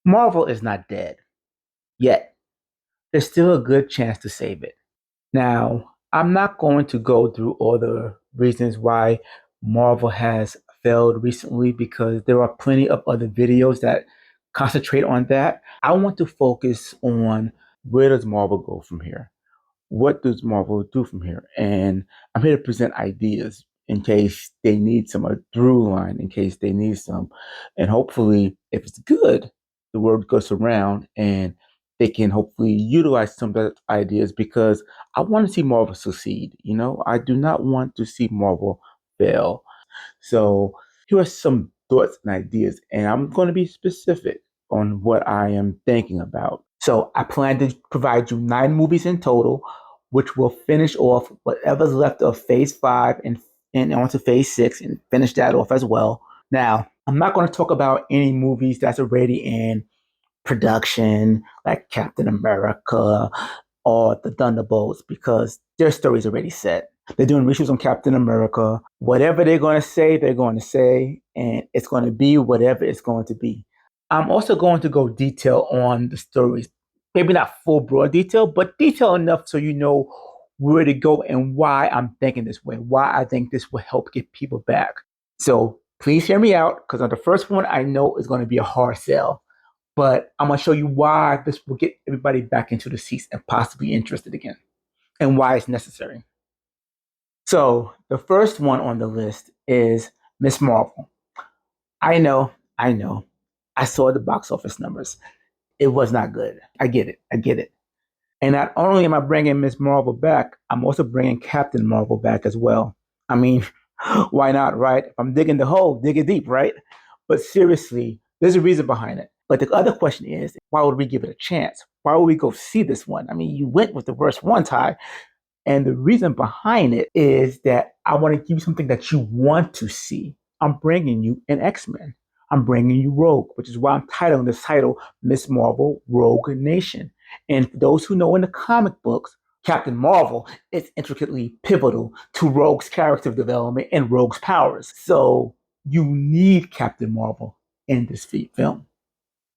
Marvel is not dead yet. There's still a good chance to save it. Now, I'm not going to go through all the reasons why Marvel has failed recently because there are plenty of other videos that concentrate on that. I want to focus on where does Marvel go from here? What does Marvel do from here? And I'm here to present ideas in case they need some, a through line in case they need some. And hopefully, if it's good, the word goes around and they can hopefully utilize some of the ideas because I want to see Marvel succeed. I do not want to see Marvel fail. So here are some thoughts and ideas, and I'm going to be specific on what I am thinking about. So I plan to provide you 9 movies in total, which will finish off whatever's left of Phase 5 and onto Phase 6 and finish that off as well. Now, I'm not going to talk about any movies that's already in production, like Captain America or the Thunderbolts, because their story's already set. They're doing reshoots on Captain America. Whatever they're going to say, and it's going to be whatever it's going to be. I'm also going to go detail on the stories. Maybe not full broad detail, but detail enough so you know where to go and why I'm thinking this way, why I think this will help get people back. So please hear me out, because on the first one, I know is going to be a hard sell, but I'm going to show you why this will get everybody back into the seats and possibly interested again and why it's necessary. So the first one on the list is Miss Marvel. I know, I know. I saw the box office numbers. It was not good. I get it. I get it. And not only am I bringing Miss Marvel back, I'm also bringing Captain Marvel back as well. I mean, why not, right? If I'm digging the hole, dig it deep, right? But seriously, there's a reason behind it. But the other question is, why would we give it a chance? Why would we go see this one? I mean, you went with the worst one, Ty. And the reason behind it is that I want to give you something that you want to see. I'm bringing you an X-Men. I'm bringing you Rogue, which is why I'm titling this title Miss Marvel Rogue Nation. And for those who know in the comic books, Captain Marvel is intricately pivotal to Rogue's character development and Rogue's powers. So you need Captain Marvel in this film.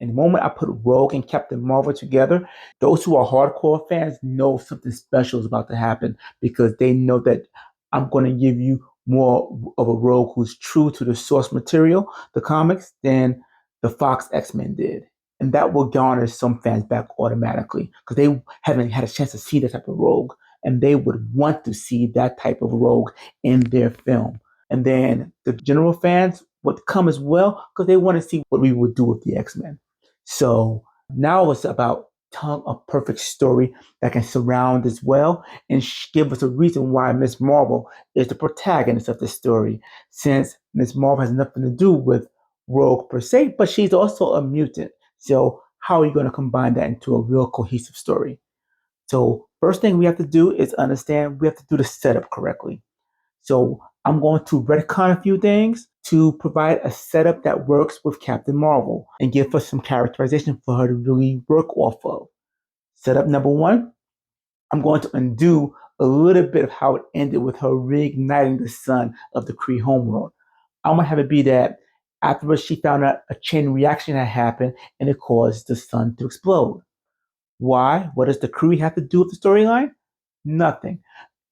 And the moment I put Rogue and Captain Marvel together, those who are hardcore fans know something special is about to happen because they know that I'm going to give you more of a Rogue who's true to the source material, the comics, than the Fox X-Men did. And that will garner some fans back automatically because they haven't had a chance to see that type of Rogue. And they would want to see that type of Rogue in their film. And then the general fans would come as well because they want to see what we would do with the X-Men. So now it's about telling a perfect story that can surround as well and give us a reason why Miss Marvel is the protagonist of the story, since Miss Marvel has nothing to do with Rogue per se, but she's also a mutant. So how are you going to combine that into a real cohesive story? So first thing we have to do is understand we have to do the setup correctly. So I'm going to retcon a few things to provide a setup that works with Captain Marvel and give us some characterization for her to really work off of. Setup number one, I'm going to undo a little bit of how it ended with her reigniting the sun of the Kree homeworld. I'm going to have it be that afterwards she found out a chain reaction had happened and it caused the sun to explode. Why? What does the Kree have to do with the storyline? Nothing.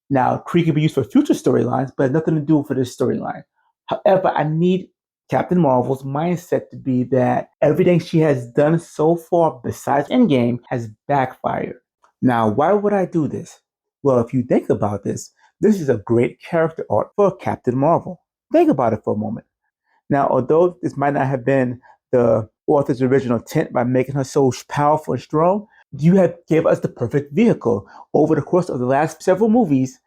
Now, Kree can be used for future storylines, but nothing to do for this storyline. However, I need Captain Marvel's mindset to be that everything she has done so far besides Endgame has backfired. Now, why would I do this? Well, if you think about this, this is a great character arc for Captain Marvel. Think about it for a moment. Now, although this might not have been the author's original intent by making her so powerful and strong, you have gave us the perfect vehicle. Over the course of the last several movies,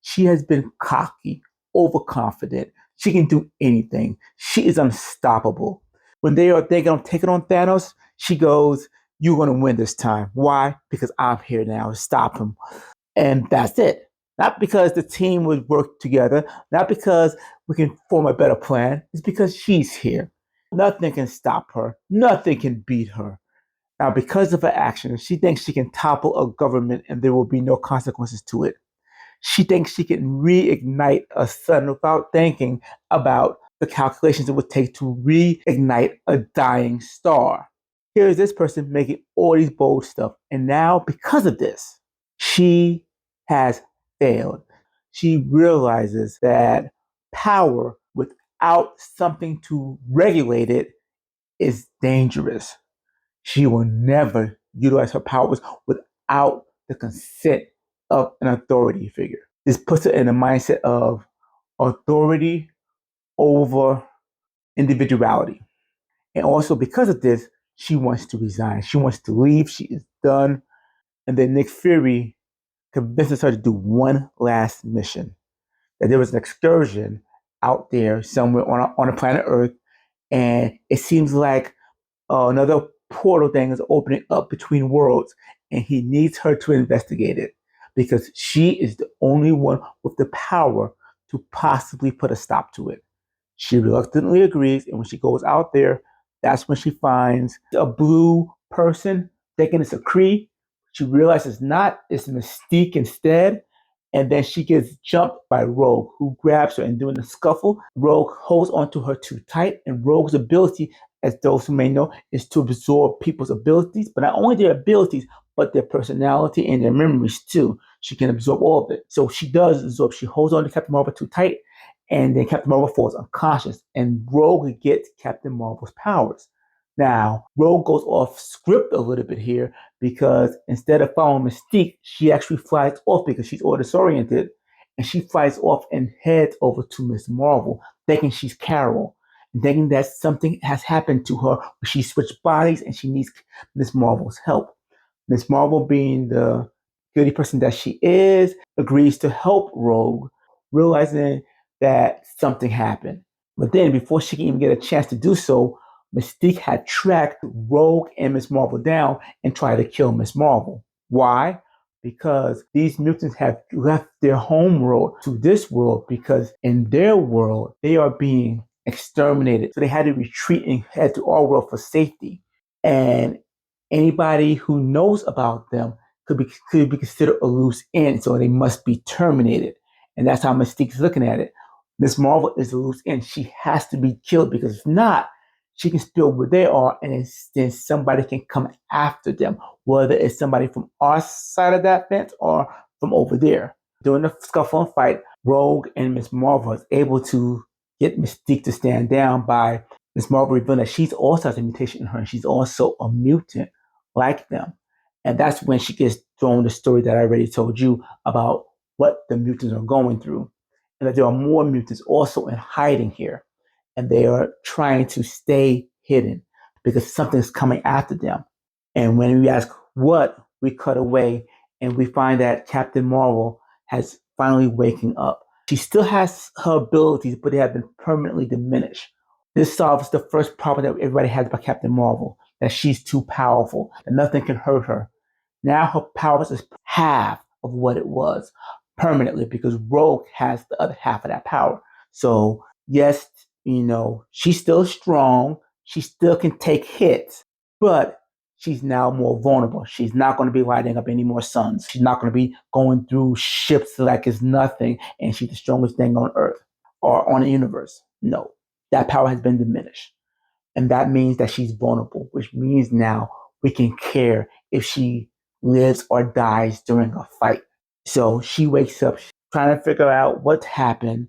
she has been cocky, overconfident. She can do anything. She is unstoppable. When they are thinking of taking on Thanos, she goes, "You're going to win this time." Why? Because I'm here now to stop him. And that's it. Not because the team would work together, not because we can form a better plan. It's because she's here. Nothing can stop her. Nothing can beat her. Now, because of her actions, she thinks she can topple a government and there will be no consequences to it. She thinks she can reignite a sun without thinking about the calculations it would take to reignite a dying star. Here's this person making all these bold stuff. And now, because of this, she has failed. She realizes that power without something to regulate it is dangerous. She will never utilize her powers without the consent of an authority figure. This puts her in a mindset of authority over individuality. And also, because of this, she wants to resign. She wants to leave. She is done. And then Nick Fury convinces her to do one last mission. That there was an excursion out there somewhere on a planet Earth, and it seems like another portal thing is opening up between worlds, and he needs her to investigate it because she is the only one with the power to possibly put a stop to it. She reluctantly agrees, and when she goes out there, that's when she finds a blue person thinking it's a Kree. She realizes it's not, it's Mystique instead. And then she gets jumped by Rogue, who grabs her and during the scuffle, Rogue holds onto her too tight. And Rogue's ability, as those who may know, is to absorb people's abilities, but not only their abilities, but their personality and their memories too. She can absorb all of it. So she does absorb. She holds on to Captain Marvel too tight, and then Captain Marvel falls unconscious, and Rogue gets Captain Marvel's powers. Now, Rogue goes off script a little bit here because instead of following Mystique, she actually flies off because she's disoriented, and she flies off and heads over to Miss Marvel, thinking she's Carol, and thinking that something has happened to her where she switched bodies and she needs Miss Marvel's help. Miss Marvel, being the goody person that she is, agrees to help Rogue, realizing that something happened. But then, before she can even get a chance to do so, Mystique had tracked Rogue and Miss Marvel down and tried to kill Miss Marvel. Why? Because these mutants have left their home world to this world because in their world, they are being exterminated. So they had to retreat and head to our world for safety. And anybody who knows about them could be considered a loose end, so they must be terminated. And that's how Mystique's looking at it. Miss Marvel is a loose end. She has to be killed because if not, she can spill where they are, and then somebody can come after them, whether it's somebody from our side of that fence or from over there. During the scuffle and fight, Rogue and Miss Marvel is able to get Mystique to stand down by Miss Marvel revealing that she's also has a mutation in her, and she's also a mutant like them. And that's when she gets thrown the story that I already told you about what the mutants are going through. And that there are more mutants also in hiding here. And they are trying to stay hidden because something's coming after them. And when we ask what, we cut away and we find that Captain Marvel has finally waking up. She still has her abilities, but they have been permanently diminished. This solves the first problem that everybody has about Captain Marvel, that she's too powerful, that nothing can hurt her. Now her powers is half of what it was permanently because Rogue has the other half of that power. So yes, she's still strong. She still can take hits, but she's now more vulnerable. She's not going to be lighting up any more suns. She's not going to be going through ships like it's nothing, and she's the strongest thing on Earth or on the universe. No, that power has been diminished. And that means that she's vulnerable, which means now we can care if she lives or dies during a fight. So she wakes up trying to figure out what's happened,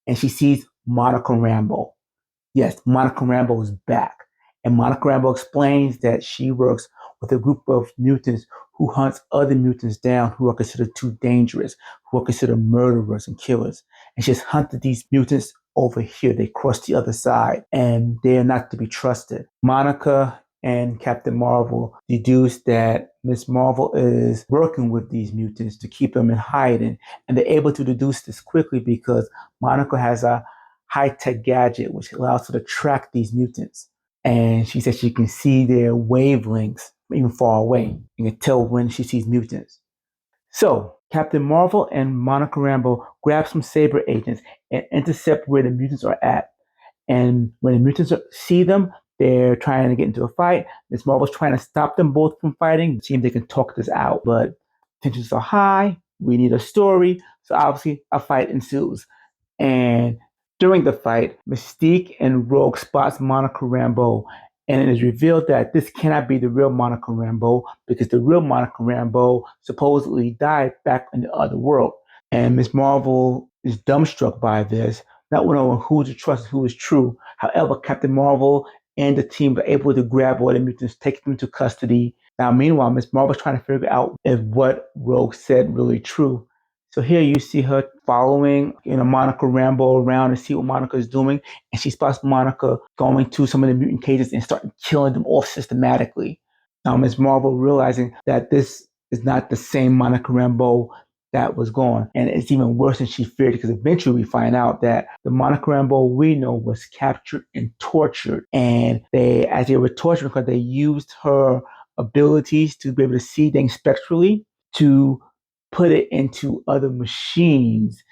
and she sees Monica Rambeau. Yes, Monica Rambeau is back. And Monica Rambeau explains that she works with a group of mutants who hunts other mutants down who are considered too dangerous, who are considered murderers and killers. And she's hunted these mutants over here. They cross the other side and they are not to be trusted. Monica and Captain Marvel deduce that Miss Marvel is working with these mutants to keep them in hiding. And they're able to deduce this quickly because Monica has a high-tech gadget which allows her to track these mutants. And she says she can see their wavelengths even far away. You can tell when she sees mutants. So Captain Marvel and Monica Rambeau grab some Saber agents and intercept where the mutants are at. And when the mutants see them, they're trying to get into a fight. Miss Marvel's trying to stop them both from fighting. It seems they can talk this out, but tensions are high. We need a story. So obviously a fight ensues. And during the fight, Mystique and Rogue spots Monica Rambeau And it is revealed that this cannot be the real Monica Rambeau because the real Monica Rambeau supposedly died back in the other world. And Miss Marvel is dumbstruck by this, not knowing who to trust, who is true. However, Captain Marvel and the team were able to grab all the mutants, take them to custody. Now, meanwhile, Miss Marvel's trying to figure out if what Rogue said really true. So here you see her following, Monica Rambeau around to see what Monica is doing, and she spots Monica going to some of the mutant cages and starting killing them off systematically. Now, Miss Marvel realizing that this is not the same Monica Rambeau that was gone. And it's even worse than she feared because eventually we find out that the Monica Rambeau we know was captured and tortured. And as they were torturing her, they used her abilities to be able to see things spectrally to put it into other machines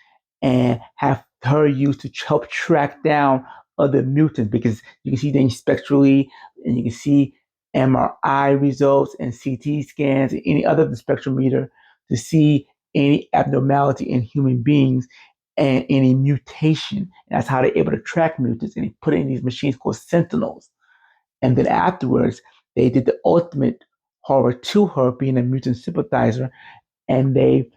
and have her used to help track down other mutants because you can see things spectrally and you can see MRI results and CT scans and any other spectrometer to see any abnormality in human beings and any mutation. And that's how they're able to track mutants and they put it in these machines called sentinels. And then afterwards, they did the ultimate horror to her being a mutant sympathizer and they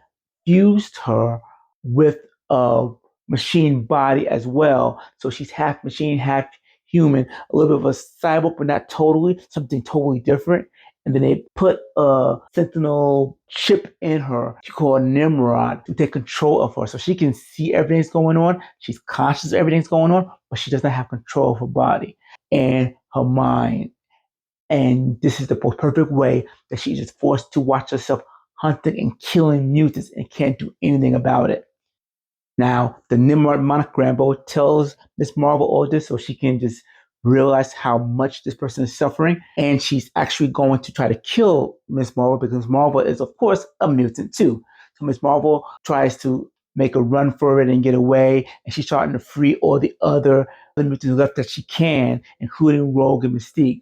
fused her with a machine body as well. So she's half machine, half human, a little bit of a cyborg, but not totally, something totally different. And then they put a sentinel chip in her called Nimrod to take control of her. So she can see everything's going on. She's conscious of everything's going on, but she doesn't have control of her body and her mind. And this is the perfect way that she's just forced to watch herself hunting and killing mutants and can't do anything about it. Now, the Nimrod Monica Rambeau tells Miss Marvel all this so she can just realize how much this person is suffering. And she's actually going to try to kill Miss Marvel because Marvel is, of course, a mutant too. So Miss Marvel tries to make a run for it and get away. And she's trying to free all the other mutants left that she can, including Rogue and Mystique,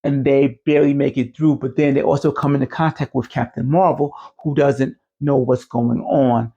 and they barely make it through. But then they also come into contact with Captain Marvel, who doesn't know what's going on.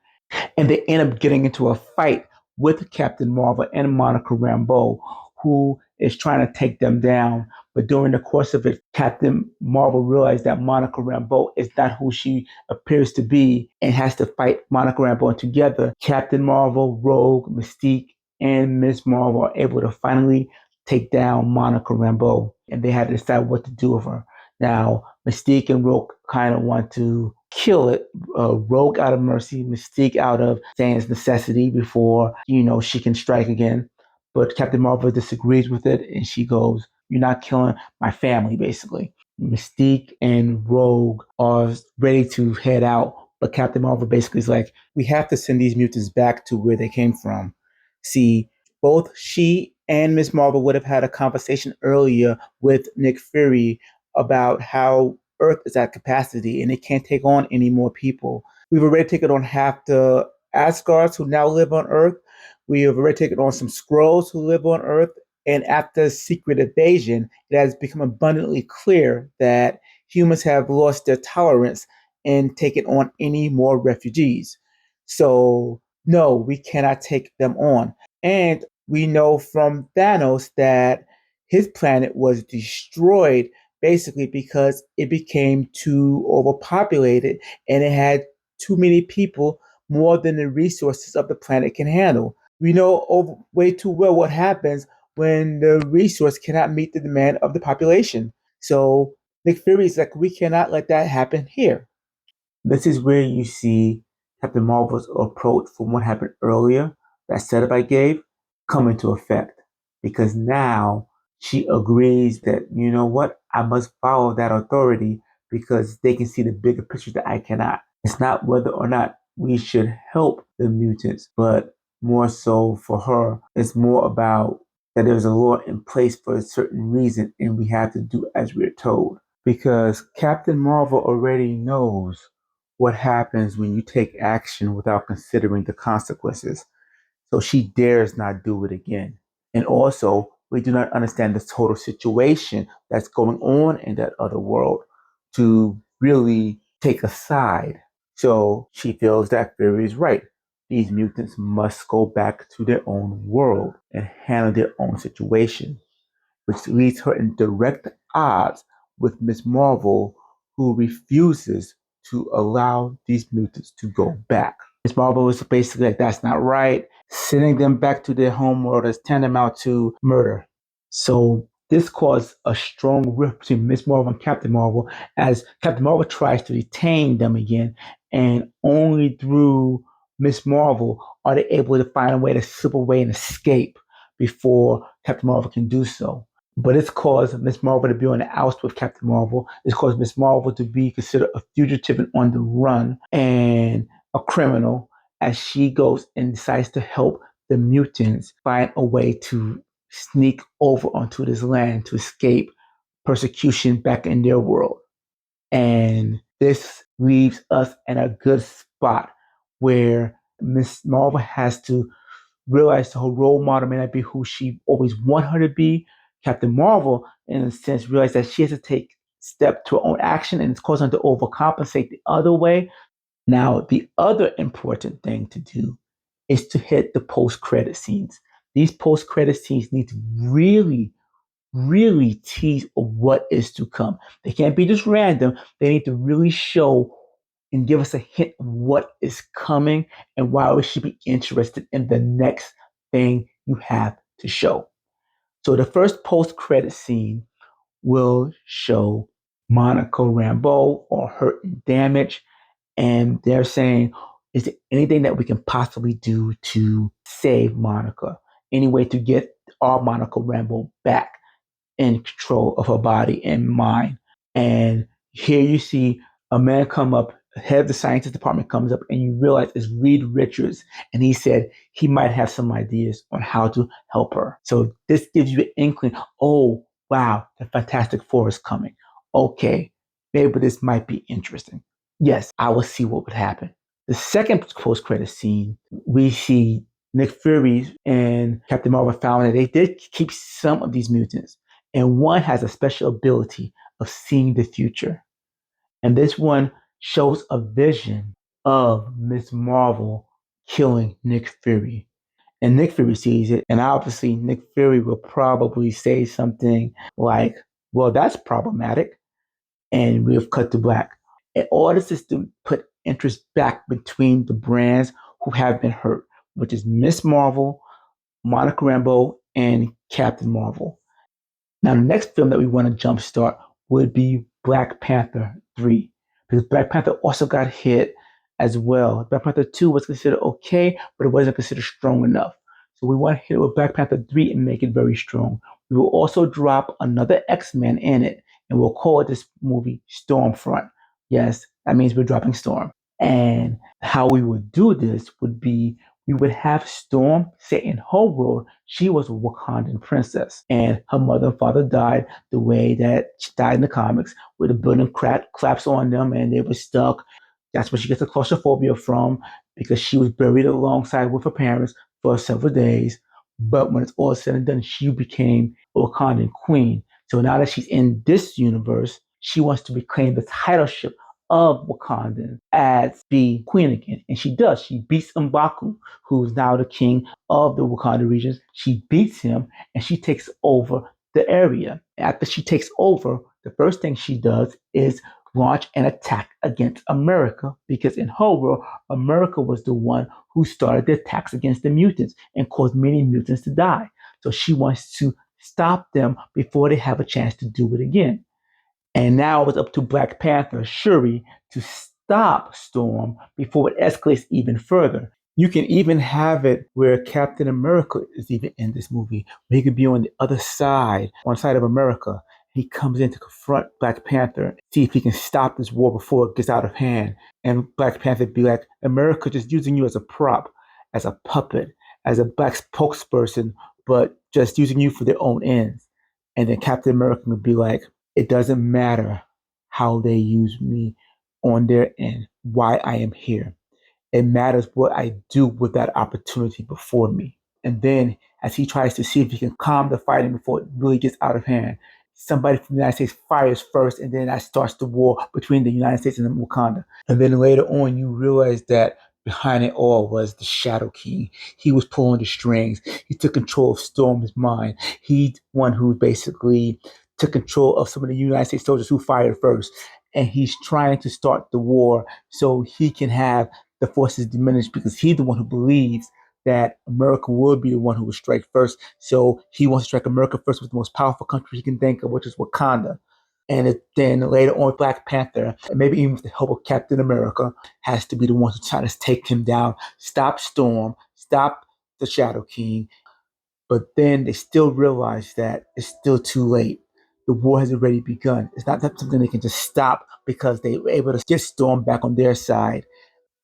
And they end up getting into a fight with Captain Marvel and Monica Rambeau, who is trying to take them down. But during the course of it, Captain Marvel realized that Monica Rambeau is not who she appears to be and has to fight Monica Rambeau. And together, Captain Marvel, Rogue, Mystique, and Miss Marvel are able to finally take down Monica Rambeau. And they had to decide what to do with her. Now, Mystique and Rogue kind of want to kill it. Rogue out of mercy, Mystique out of saying it's necessity before, she can strike again. But Captain Marvel disagrees with it and she goes, "You're not killing my family," basically. Mystique and Rogue are ready to head out, but Captain Marvel basically is like, "We have to send these mutants back to where they came from." See, both she and Miss Marvel would have had a conversation earlier with Nick Fury about how Earth is at capacity and it can't take on any more people. We've already taken on half the Asgards who now live on Earth. We have already taken on some Skrulls who live on Earth. And after Secret Invasion, it has become abundantly clear that humans have lost their tolerance and taken on any more refugees. So, no, we cannot take them on. And we know from Thanos that his planet was destroyed basically because it became too overpopulated and it had too many people, more than the resources of the planet can handle. We know way too well what happens when the resource cannot meet the demand of the population. So Nick Fury is like, we cannot let that happen here. This is where you see Captain Marvel's approach from what happened earlier, that setup I gave, come into effect. Because now she agrees that, you know what, I must follow that authority because they can see the bigger picture that I cannot. It's not whether or not we should help the mutants, but more so for her, it's more about that there's a law in place for a certain reason and we have to do as we're told. Because Captain Marvel already knows what happens when you take action without considering the consequences. So she dares not do it again. And also, we do not understand the total situation that's going on in that other world to really take a side. So she feels that Fury is right. These mutants must go back to their own world and handle their own situation. which leaves her in direct odds with Miss Marvel, who refuses to allow these mutants to go back. Miss Marvel is basically like, that's not right, sending them back to their home world is tantamount to murder. So this caused a strong rift between Miss Marvel and Captain Marvel as Captain Marvel tries to detain them again, and only through Miss Marvel are they able to find a way to slip away and escape before Captain Marvel can do so. But it's caused Miss Marvel to be on the outs with Captain Marvel. It's caused Miss Marvel to be considered a fugitive and on the run and a criminal as she goes and decides to help the mutants find a way to sneak over onto this land to escape persecution back in their world. And this leaves us in a good spot where Miss Marvel has to realize her role model may not be who she always wanted her to be. Captain Marvel, in a sense, realized that she has to take step to her own action and it's causing her to overcompensate the other way. Now, the other important thing to do is to hit the post-credit scenes. These post-credit scenes need to really tease what is to come. They can't be just random. They need to really show and give us a hint of what is coming and why we should be interested in the next thing you have to show. So the first post-credit scene will show Monica Rambeau or hurt and damage, and they're saying, is there anything that we can possibly do to save Monica? Any way to get our Monica Rambeau back in control of her body and mind? And here you see a man come up, head of the scientist department comes up, and you realize it's Reed Richards. And he said he might have some ideas on how to help her. So this gives you an inkling, oh, wow, the Fantastic Four is coming. Okay, maybe this might be interesting. Yes, I will see what would happen. The second post-credit scene, we see Nick Fury and Captain Marvel found that they did keep some of these mutants, and one has a special ability of seeing the future. And this one shows a vision of Miss Marvel killing Nick Fury. And Nick Fury sees it, and obviously Nick Fury will probably say something like, well, that's problematic. And we've cut to black. And all this is to put interest back between the brands who have been hurt, which is Miss Marvel, Monica Rambeau, and Captain Marvel. Now, the next film that we want to jumpstart would be Black Panther 3, because Black Panther also got hit as well. Black Panther 2 was considered okay, but it wasn't considered strong enough. So we want to hit it with Black Panther 3 and make it very strong. We will also drop another X-Men in it, and we'll call this movie Stormfront. Yes, that means we're dropping Storm. And how we would do this would be we would have Storm set in her world. She was a Wakandan princess, and her mother and father died the way that she died in the comics, where the building collapsed on them and they were stuck. That's where she gets the claustrophobia from, because she was buried alongside with her parents for several days. But when it's all said and done, she became a Wakandan queen. So now that she's in this universe, she wants to reclaim the titleship of Wakandan as the queen again. And she does. She beats M'Baku, who's now the king of the Wakanda regions. She beats him and she takes over the area. After she takes over, the first thing she does is launch an attack against America, because in her world, America was the one who started the attacks against the mutants and caused many mutants to die. So she wants to stop them before they have a chance to do it again. And now it's up to Black Panther, Shuri, to stop Storm before it escalates even further. You can even have it where Captain America is even in this movie, where he could be on the other side, on the side of America. He comes in to confront Black Panther, see if he can stop this war before it gets out of hand. And Black Panther be like, America just using you as a prop, as a puppet, as a black spokesperson, but just using you for their own ends. And then Captain America would be like, it doesn't matter how they use me on their end, why I am here. It matters what I do with that opportunity before me. And then, as he tries to see if he can calm the fighting before it really gets out of hand, somebody from the United States fires first, and then that starts the war between the United States and Wakanda. And then later on, you realize that behind it all was the Shadow King. He was pulling the strings. He took control of Storm's mind. He's one who basically took control of some of the United States soldiers who fired first. And he's trying to start the war so he can have the forces diminished because he's the one who believes that America will be the one who will strike first. So he wants to strike America first with the most powerful country he can think of, which is Wakanda. And then later on, Black Panther, and maybe even with the help of Captain America, has to be the one who tries to take him down, stop Storm, stop the Shadow King. But then they still realize that it's still too late. The war has already begun. It's not something they can just stop because they were able to get Storm back on their side.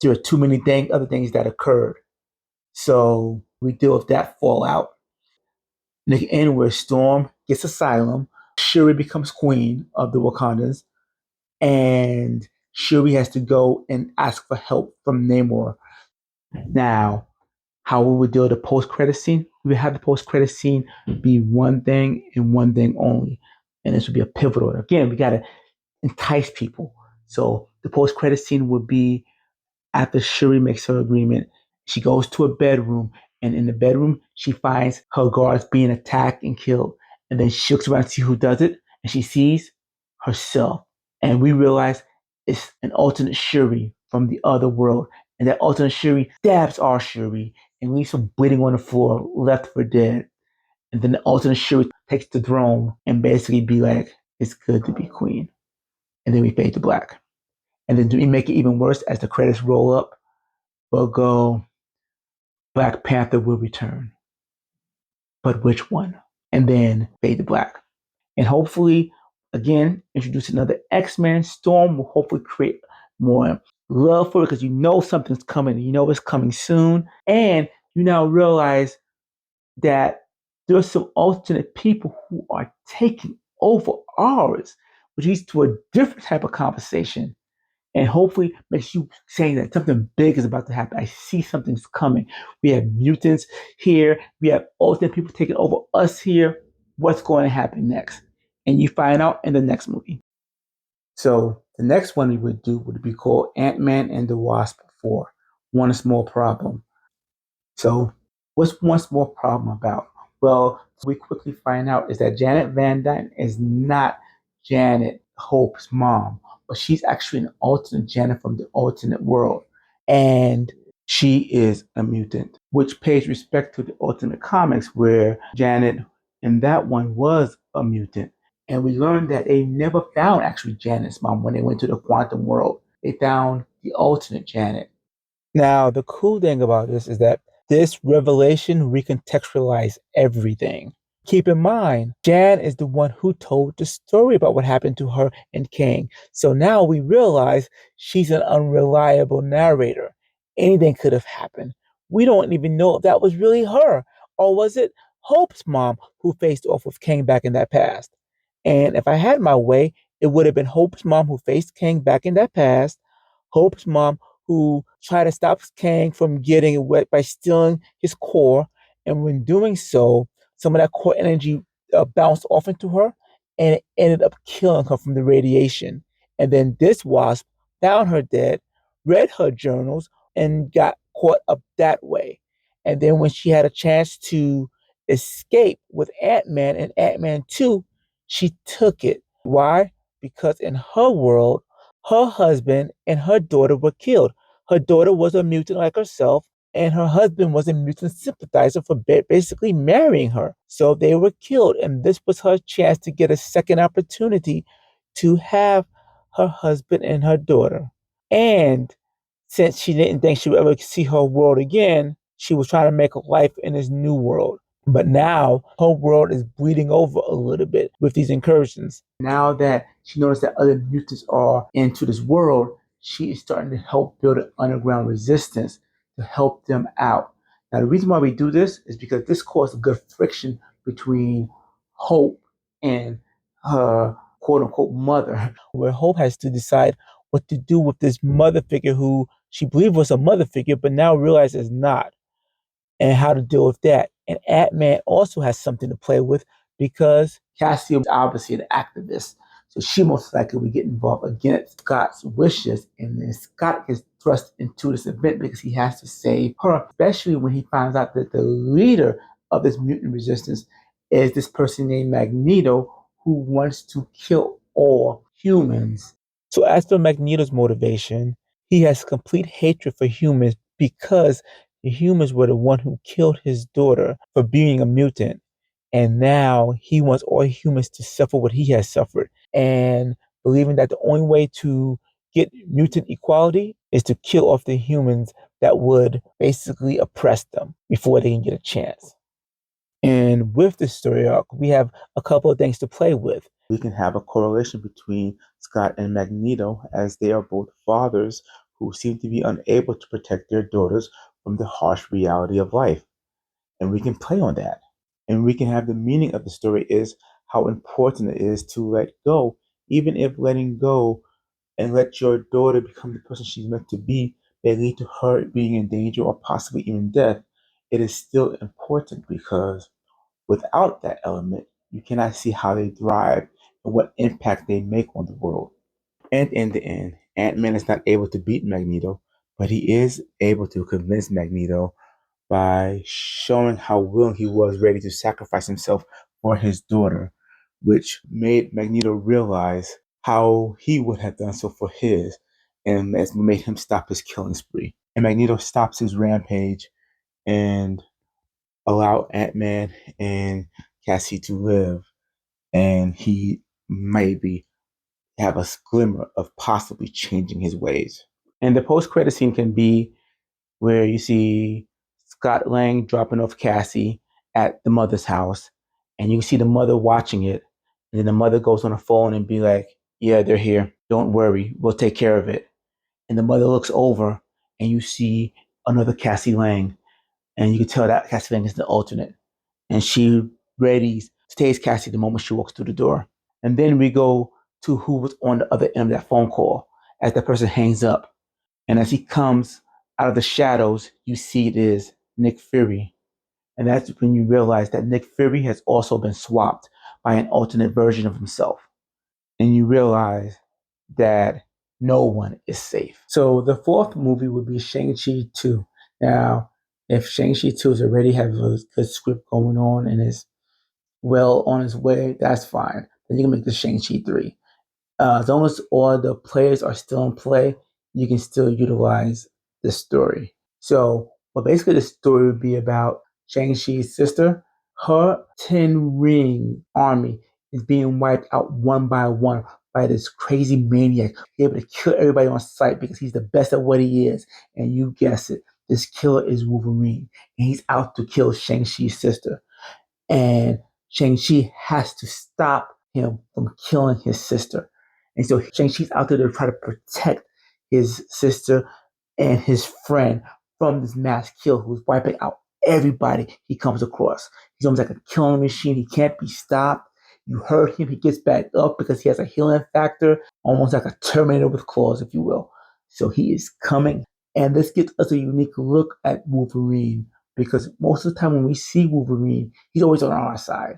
There are too many other things that occurred. So we deal with that fallout. And the end where Storm gets asylum, Shuri becomes queen of the Wakandans, and Shuri has to go and ask for help from Namor. Now, how we would do the post-credit scene? We would have the post-credit scene be one thing and one thing only, and this would be a pivotal. Again, we gotta entice people. So the post-credit scene would be after Shuri makes her agreement, she goes to a bedroom, and in the bedroom, she finds her guards being attacked and killed. And then she looks around to see who does it, and she sees herself. And we realize it's an alternate Shuri from the other world. And that alternate Shuri stabs our Shuri and leaves her bleeding on the floor, left for dead. And then the alternate Shuri takes the throne and basically be like, it's good to be queen. And then we fade to black. And then to make it even worse, as the credits roll up, we'll go, Black Panther will return. But which one? And then fade to black. And hopefully, again, introduce another X-Men. Storm will hopefully create more love for it because you know something's coming. You know it's coming soon. And you now realize that there's some alternate people who are taking over ours, which leads to a different type of conversation and hopefully makes you saying that something big is about to happen. I see something's coming. We have mutants here. We have alternate people taking over us here. What's going to happen next? And you find out in the next movie. So the next one we would do would be called Ant-Man and the Wasp 4. One small problem. So what's one small problem about? Well, we quickly find out is that Janet Van Dyne is not Janet Hope's mom, but she's actually an alternate Janet from the alternate world. And she is a mutant, which pays respect to the Ultimate Comics, where Janet in that one was a mutant. And we learned that they never found actually Janet's mom when they went to the quantum world. They found the alternate Janet. Now, the cool thing about this is that this revelation recontextualized everything. Keep in mind, Jan is the one who told the story about what happened to her and Kang. So now we realize she's an unreliable narrator. Anything could have happened. We don't even know if that was really her, or was it Hope's mom who faced off with Kang back in that past? And if I had my way, it would have been Hope's mom who faced Kang back in that past, Hope's mom who tried to stop Kang from getting wet by stealing his core. And when doing so, some of that core energy bounced off into her and it ended up killing her from the radiation. And then this wasp found her dead, read her journals, and got caught up that way. And then when she had a chance to escape with Ant-Man and Ant-Man 2, she took it. Why? Because in her world, her husband and her daughter were killed. Her daughter was a mutant like herself, and her husband was a mutant sympathizer for basically marrying her. So they were killed, and this was her chance to get a second opportunity to have her husband and her daughter. And since she didn't think she would ever see her world again, she was trying to make a life in this new world. But now her world is bleeding over a little bit with these incursions. Now that she noticed that other mutants are into this world, she is starting to help build an underground resistance to help them out. Now, the reason why we do this is because this caused a good friction between Hope and her quote unquote mother, where Hope has to decide what to do with this mother figure who she believed was a mother figure, but now realizes not, and how to deal with that. And Ant-Man also has something to play with because Cassio is obviously an activist. So she most likely will get involved against Scott's wishes, and then Scott gets thrust into this event because he has to save her, especially when he finds out that the leader of this mutant resistance is this person named Magneto, who wants to kill all humans. So as for Magneto's motivation, he has complete hatred for humans because the humans were the one who killed his daughter for being a mutant. And now he wants all humans to suffer what he has suffered. And believing that the only way to get mutant equality is to kill off the humans that would basically oppress them before they can get a chance. And with this story arc, we have a couple of things to play with. We can have a correlation between Scott and Magneto, as they are both fathers who seem to be unable to protect their daughters from the harsh reality of life. And we can play on that. And we can have the meaning of the story is how important it is to let go, even if letting go and let your daughter become the person she's meant to be may lead to her being in danger or possibly even death. It is still important because without that element, you cannot see how they thrive and what impact they make on the world. And in the end, Ant-Man is not able to beat Magneto, but he is able to convince Magneto by showing how willing he was ready to sacrifice himself for his daughter, which made Magneto realize how he would have done so for his, and as made him stop his killing spree. And Magneto stops his rampage and allow Ant-Man and Cassie to live, and he maybe have a glimmer of possibly changing his ways. And the post-credit scene can be where you see Scott Lang dropping off Cassie at the mother's house, and you see the mother watching it, and then the mother goes on the phone and be like, "Yeah, they're here. Don't worry, we'll take care of it." And the mother looks over, and you see another Cassie Lang, and you can tell that Cassie Lang is the alternate, and she readies stays Cassie the moment she walks through the door. And then we go to who was on the other end of that phone call as the person hangs up. And as he comes out of the shadows, you see it is Nick Fury. And that's when you realize that Nick Fury has also been swapped by an alternate version of himself. And you realize that no one is safe. So the fourth movie would be Shang-Chi 2. Now, if Shang-Chi 2 is already have a good script going on and is well on its way, that's fine. Then you can make the Shang-Chi 3. As long as all the players are still in play, you can still utilize the story. So, well, basically, the story would be about Shang-Chi's sister. Her 10 ring army is being wiped out one by one by this crazy maniac. He's able to kill everybody on sight because he's the best at what he is. And you guess it, this killer is Wolverine. And he's out to kill Shang-Chi's sister. And Shang-Chi has to stop him from killing his sister. And so Shang-Chi's out there to try to protect his sister and his friend from this mass kill who's wiping out everybody he comes across. He's almost like a killing machine. He can't be stopped. You heard him. He gets back up because he has a healing factor, almost like a Terminator with claws, if you will. So he is coming. And this gives us a unique look at Wolverine because most of the time when we see Wolverine, he's always on our side.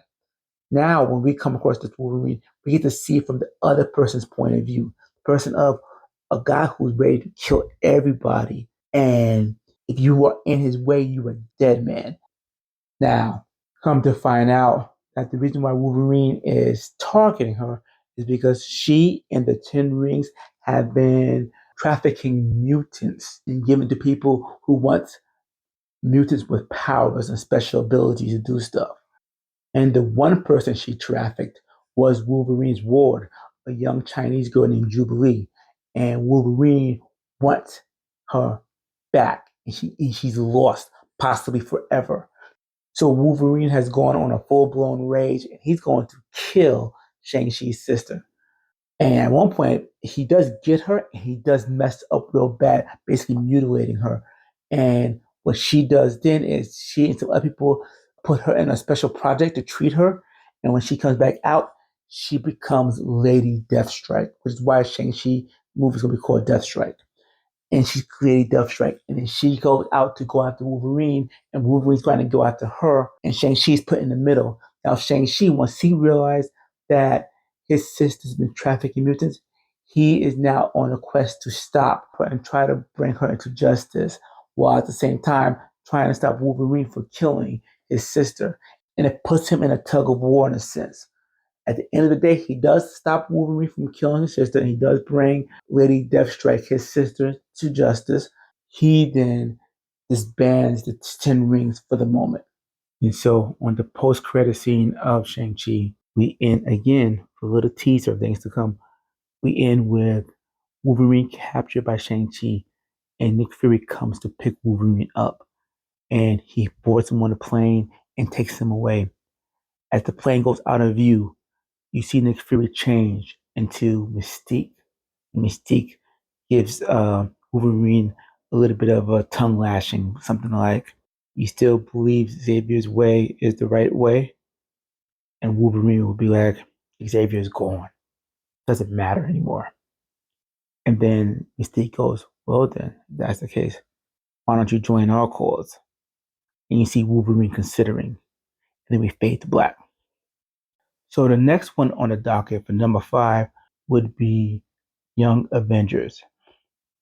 Now, when we come across this Wolverine, we get to see it from the other person's point of view, the person of a guy who's ready to kill everybody. And if you are in his way, you are dead man. Now, come to find out that the reason why Wolverine is targeting her is because she and the Ten Rings have been trafficking mutants and giving to people who want mutants with powers and special abilities to do stuff. And the one person she trafficked was Wolverine's ward, a young Chinese girl named Jubilee. And Wolverine wants her back. And she's lost, possibly forever. So Wolverine has gone on a full blown rage and he's going to kill Shang-Chi's sister. And at one point, he does get her and he does mess up real bad, basically mutilating her. And what she does then is she and some other people put her in a special project to treat her. And when she comes back out, she becomes Lady Deathstrike, which is why Shang-Chi movie is going to be called Deathstrike. And she's Lady Deathstrike. And then she goes out to go after Wolverine, and Wolverine's trying to go after her, and Shang-Chi's put in the middle. Now, Shang-Chi, once he realized that his sister's been trafficking mutants. He is now on a quest to stop her and try to bring her into justice, while at the same time trying to stop Wolverine from killing his sister. And it puts him in a tug of war in a sense. At the end of the day, he does stop Wolverine from killing his sister, and he does bring Lady Deathstrike, his sister, to justice. He then disbands the Ten Rings for the moment. And so, on the post-credit scene of Shang-Chi, we end again for a little teaser of things to come. We end with Wolverine captured by Shang-Chi, and Nick Fury comes to pick Wolverine up, and he boards him on a plane and takes him away. As the plane goes out of view, you see Nick Fury change into Mystique. Mystique gives Wolverine a little bit of a tongue lashing, something like, "You still believe Xavier's way is the right way?" And Wolverine will be like, "Xavier's gone. Doesn't matter anymore." And then Mystique goes, "Well, then, if that's the case, why don't you join our cause?" And you see Wolverine considering. And then we fade to black. So the next one on the docket for number 5 would be Young Avengers.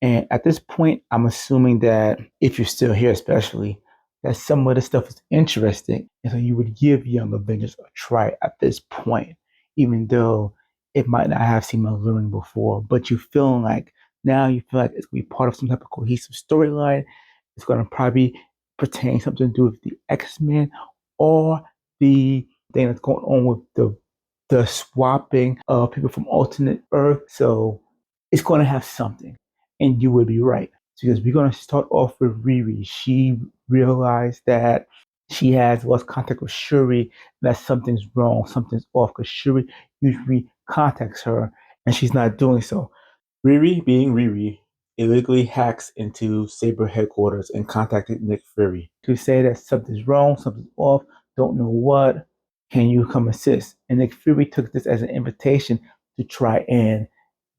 And at this point, I'm assuming that if you're still here, especially, that some of the stuff is interesting. And so you would give Young Avengers a try at this point, even though it might not have seemed alluring before. But you feeling like now you feel like it's going to be part of some type of cohesive storyline. It's going to probably pertain something to do with the X-Men or the thing that's going on with the swapping of people from alternate Earth. So it's going to have something. And you would be right. Because we're going to start off with Riri. She realized that she has lost contact with Shuri, that something's wrong, something's off, because Shuri usually contacts her, and she's not doing so. Riri, being Riri, illegally hacks into Saber headquarters and contacted Nick Fury to say that something's wrong, something's off, don't know what, can you come assist? And Nick Fury took this as an invitation to try and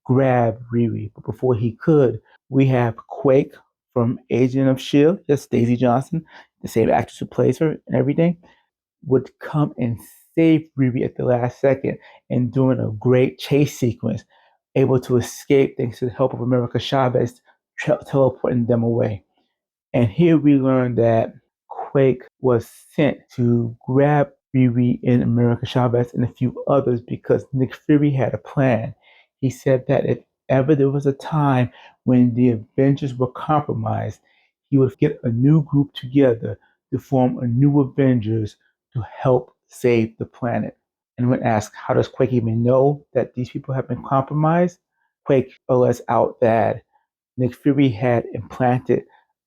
grab Riri. But before he could, we have Quake from Agent of S.H.I.E.L.D., just Daisy Johnson, the same actress who plays her and everything, would come and save Riri at the last second and during a great chase sequence, able to escape thanks to the help of America Chavez teleporting them away. And here we learn that Quake was sent to grab Riri and America Chavez and a few others because Nick Fury had a plan. He said that if ever there was a time when the Avengers were compromised, he would get a new group together to form a new Avengers to help save the planet. And when asked, how does Quake even know that these people have been compromised? Quake lets out that Nick Fury had implanted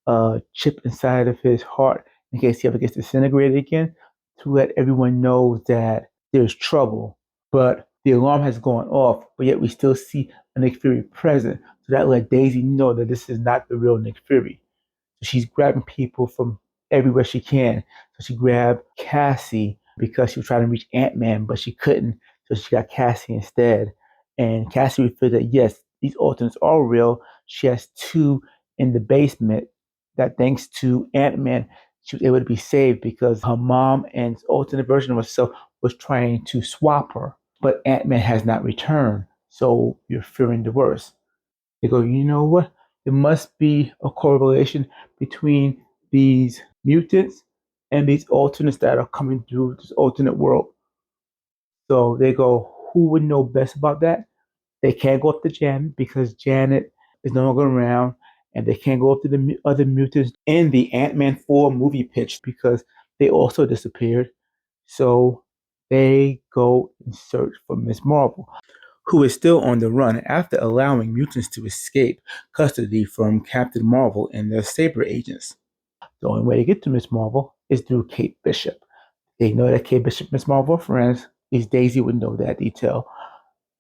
a chip inside of his heart in case he ever gets disintegrated again to let everyone know that there's trouble. But the alarm has gone off, but yet we still see a Nick Fury present. So that let Daisy know that this is not the real Nick Fury. So she's grabbing people from everywhere she can. So she grabbed Cassie because she was trying to reach Ant-Man, but she couldn't. So she got Cassie instead. And Cassie revealed that yes, these alternates are real. She has two in the basement that thanks to Ant-Man, she was able to be saved because her mom and alternate version of herself was trying to swap her. But Ant-Man has not returned. So you're fearing the worst. They go, you know what? There must be a correlation between these mutants and these alternates that are coming through this alternate world. So they go, who would know best about that? They can't go up to Janet because Janet is no longer around, and they can't go up to the other mutants in the Ant-Man 4 movie pitch because they also disappeared. So they go and search for Miss Marvel, who is still on the run after allowing mutants to escape custody from Captain Marvel and their Saber agents. The only way to get to Miss Marvel is through Kate Bishop. They know that Kate Bishop and Miss Marvel are friends. At least Daisy would know that detail.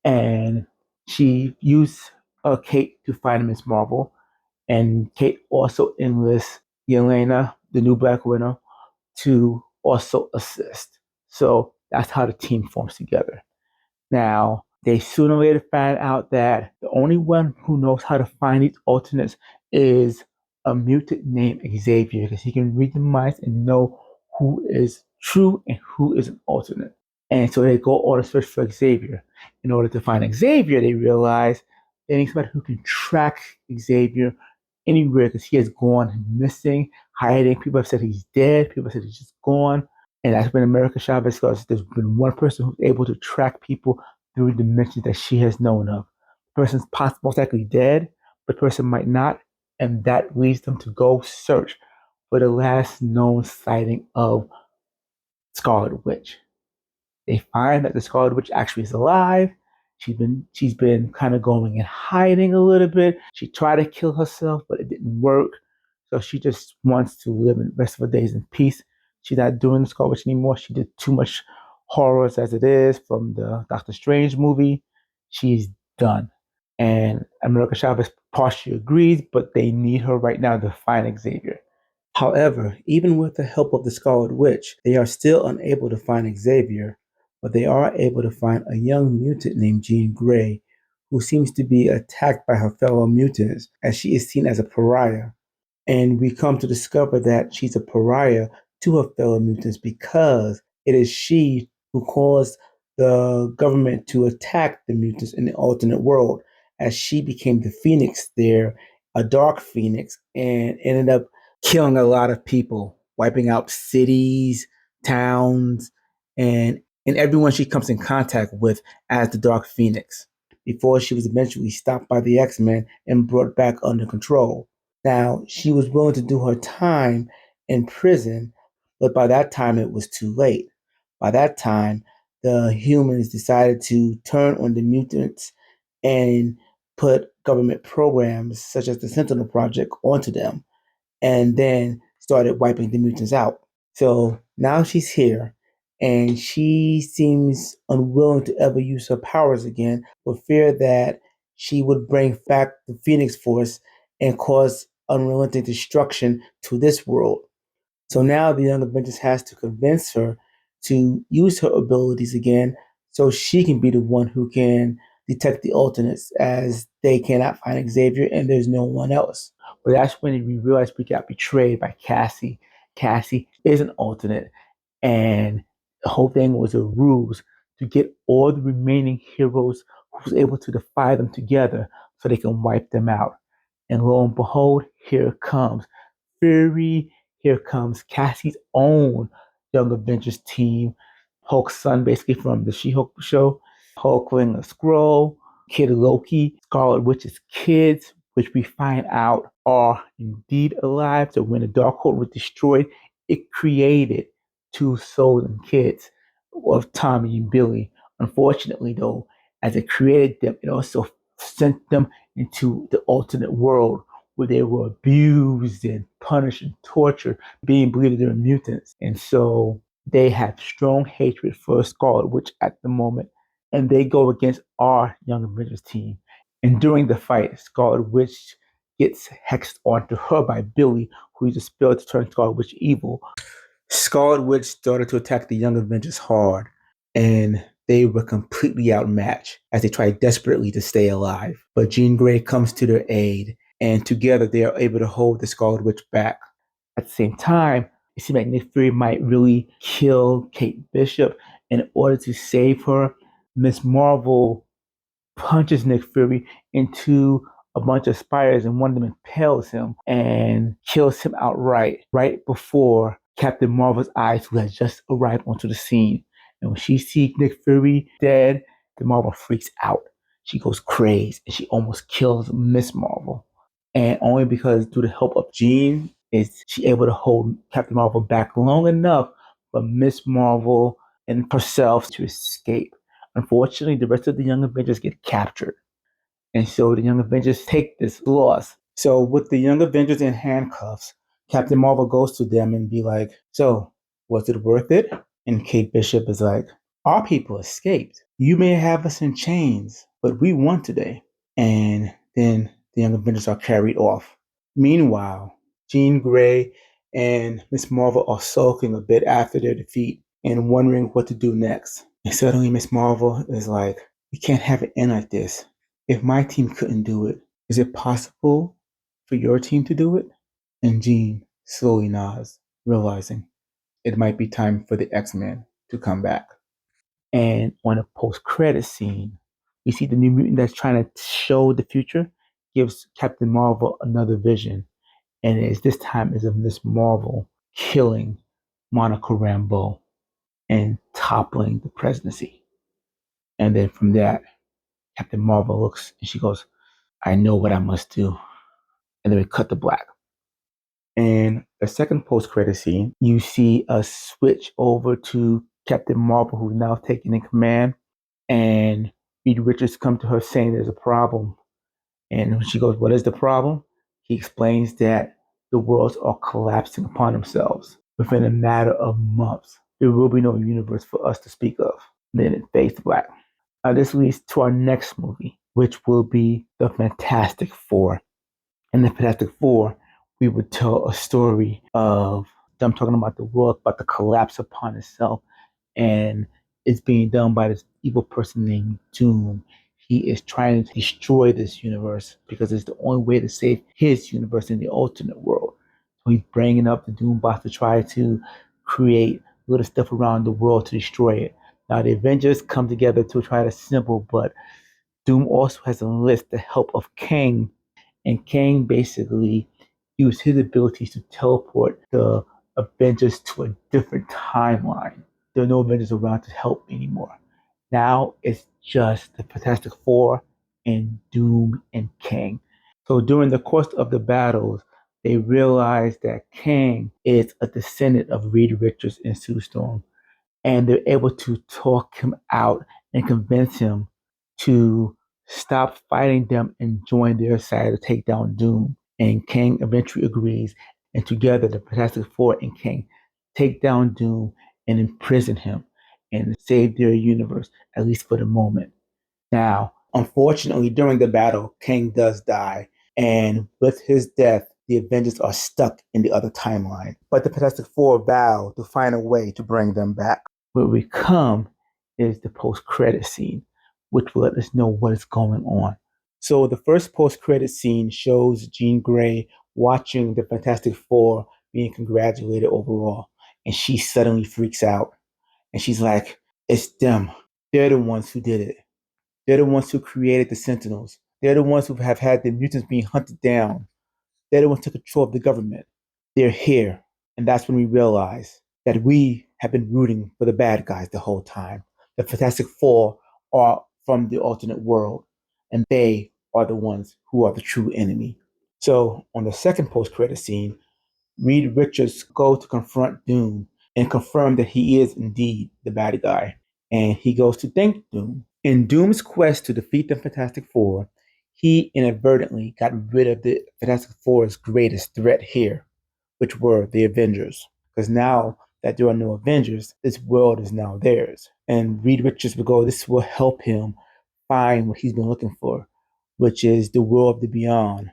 And she used Kate to find Miss Marvel. And Kate also enlists Yelena, the new Black Widow, to also assist. So that's how the team forms together. Now, they sooner or later find out that the only one who knows how to find these alternates is a mutant named Xavier because he can read the minds and know who is true and who is an alternate. And so they go on a search for Xavier. In order to find Xavier, they realize they need somebody who can track Xavier anywhere because he has gone missing, hiding. People have said he's dead. People have said he's just gone. And that's when America Chavez goes, there's been one person who's able to track people through dimensions that she has known of. The person's most likely dead, but the person might not. And that leads them to go search for the last known sighting of Scarlet Witch. They find that the Scarlet Witch actually is alive. She's been kind of going and hiding a little bit. She tried to kill herself, but it didn't work. So she just wants to live the rest of her days in peace. She's not doing the Scarlet Witch anymore. She did too much horrors as it is from the Doctor Strange movie. She's done. And America Chavez partially agrees, but they need her right now to find Xavier. However, even with the help of the Scarlet Witch, they are still unable to find Xavier, but they are able to find a young mutant named Jean Grey, who seems to be attacked by her fellow mutants as she is seen as a pariah. And we come to discover that she's a pariah to her fellow mutants because it is she who caused the government to attack the mutants in the alternate world, as she became the Phoenix there, a dark Phoenix, and ended up killing a lot of people, wiping out cities, towns, and everyone she comes in contact with as the Dark Phoenix, before she was eventually stopped by the X-Men and brought back under control. Now, she was willing to do her time in prison, but by that time it was too late. By that time, the humans decided to turn on the mutants and put government programs such as the Sentinel Project onto them, and then started wiping the mutants out. So now she's here, and she seems unwilling to ever use her powers again for fear that she would bring back the Phoenix Force and cause unrelenting destruction to this world. So now the Young Avengers has to convince her to use her abilities again so she can be the one who can detect the alternates, as they cannot find Xavier and there's no one else. But that's when we realized we got betrayed by Cassie. Cassie is an alternate, and the whole thing was a ruse to get all the remaining heroes who was able to defy them together so they can wipe them out. And lo and behold, here it comes. Fury, here comes Cassie's own Young Avengers team. Hulk's son, basically from the She-Hulk show. Hulkling a Skrull, Kid Loki, Scarlet Witch's kids, which we find out are indeed alive. So when the Darkhold was destroyed, it created two Solon kids of Tommy and Billy. Unfortunately, though, as it created them, it also sent them into the alternate world where they were abused and punished and tortured, being believed they were mutants. And so they have strong hatred for Scarlet Witch at the moment, and they go against our Young Avengers team. And during the fight, Scarlet Witch gets hexed onto her by Billy, who uses a spell to turn Scarlet Witch evil. Scarlet Witch started to attack the Young Avengers hard, and they were completely outmatched as they tried desperately to stay alive. But Jean Grey comes to their aid, and together they are able to hold the Scarlet Witch back. At the same time, it seems like Nick Fury might really kill Kate Bishop. In order to save her, Miss Marvel punches Nick Fury into a bunch of spiders, and one of them impales him and kills him outright, right before Captain Marvel's eyes, who has just arrived onto the scene. And when she sees Nick Fury dead, the Marvel freaks out. She goes crazy and she almost kills Miss Marvel. And only because, through the help of Jean, is she able to hold Captain Marvel back long enough for Miss Marvel and herself to escape. Unfortunately, the rest of the Young Avengers get captured. And so the Young Avengers take this loss. So with the Young Avengers in handcuffs, Captain Marvel goes to them and be like, so, was it worth it? And Kate Bishop is like, our people escaped. You may have us in chains, but we won today. And then the Young Avengers are carried off. Meanwhile, Jean Grey and Miss Marvel are sulking a bit after their defeat and wondering what to do next. And suddenly Miss Marvel is like, we can't have it end like this. If my team couldn't do it, is it possible for your team to do it? And Jean slowly nods, realizing it might be time for the X-Men to come back. And on a post-credit scene, we see the New Mutant that's trying to show the future gives Captain Marvel another vision, and it's this time is of Miss Marvel killing Monica Rambeau and toppling the presidency. And then from that, Captain Marvel looks and she goes, "I know what I must do." And then we cut to black. And the second post-credit scene, you see a switch over to Captain Marvel, who's now taking in command, and Reed Richards come to her saying there's a problem. And when she goes, "What is the problem?" He explains that the worlds are collapsing upon themselves. Within a matter of months, there will be no universe for us to speak of. Then it fades to black. This leads to our next movie, which will be the Fantastic Four. In the Fantastic Four, we would tell a story of them talking about the world, about the collapse upon itself, and it's being done by this evil person named Doom. He is trying to destroy this universe because it's the only way to save his universe in the alternate world. So he's bringing up the Doom bots to try to create little stuff around the world to destroy it. Now the Avengers come together to try to assemble, but Doom also has enlisted the help of Kang, and Kang basically used his abilities to teleport the Avengers to a different timeline. There are no Avengers around to help anymore. Now it's just the Fantastic Four and Doom and Kang. So during the course of the battles, they realize that Kang is a descendant of Reed Richards and Sue Storm, and they're able to talk him out and convince him to stop fighting them and join their side to take down Doom. And Kang eventually agrees, and together the Fantastic Four and Kang take down Doom and imprison him and save their universe, at least for the moment. Now, unfortunately, during the battle, Kang does die, and with his death, the Avengers are stuck in the other timeline. But the Fantastic Four vow to find a way to bring them back. Where we come is the post-credit scene, which will let us know what is going on. So the first post-credit scene shows Jean Grey watching the Fantastic Four being congratulated overall, and she suddenly freaks out, and she's like, "It's them. They're the ones who did it. They're the ones who created the Sentinels. They're the ones who have had the mutants being hunted down. They're the ones who took control of the government. They're here." And that's when we realize that we have been rooting for the bad guys the whole time. The Fantastic Four are from the alternate world, and they are the ones who are the true enemy. So on the second post-credit scene, Reed Richards goes to confront Doom and confirm that he is indeed the bad guy. And he goes to thank Doom. In Doom's quest to defeat the Fantastic Four, he inadvertently got rid of the Fantastic Four's greatest threat here, which were the Avengers. Because now that there are no Avengers, this world is now theirs. And Reed Richards will go, this will help him find what he's been looking for, which is the world of the beyond.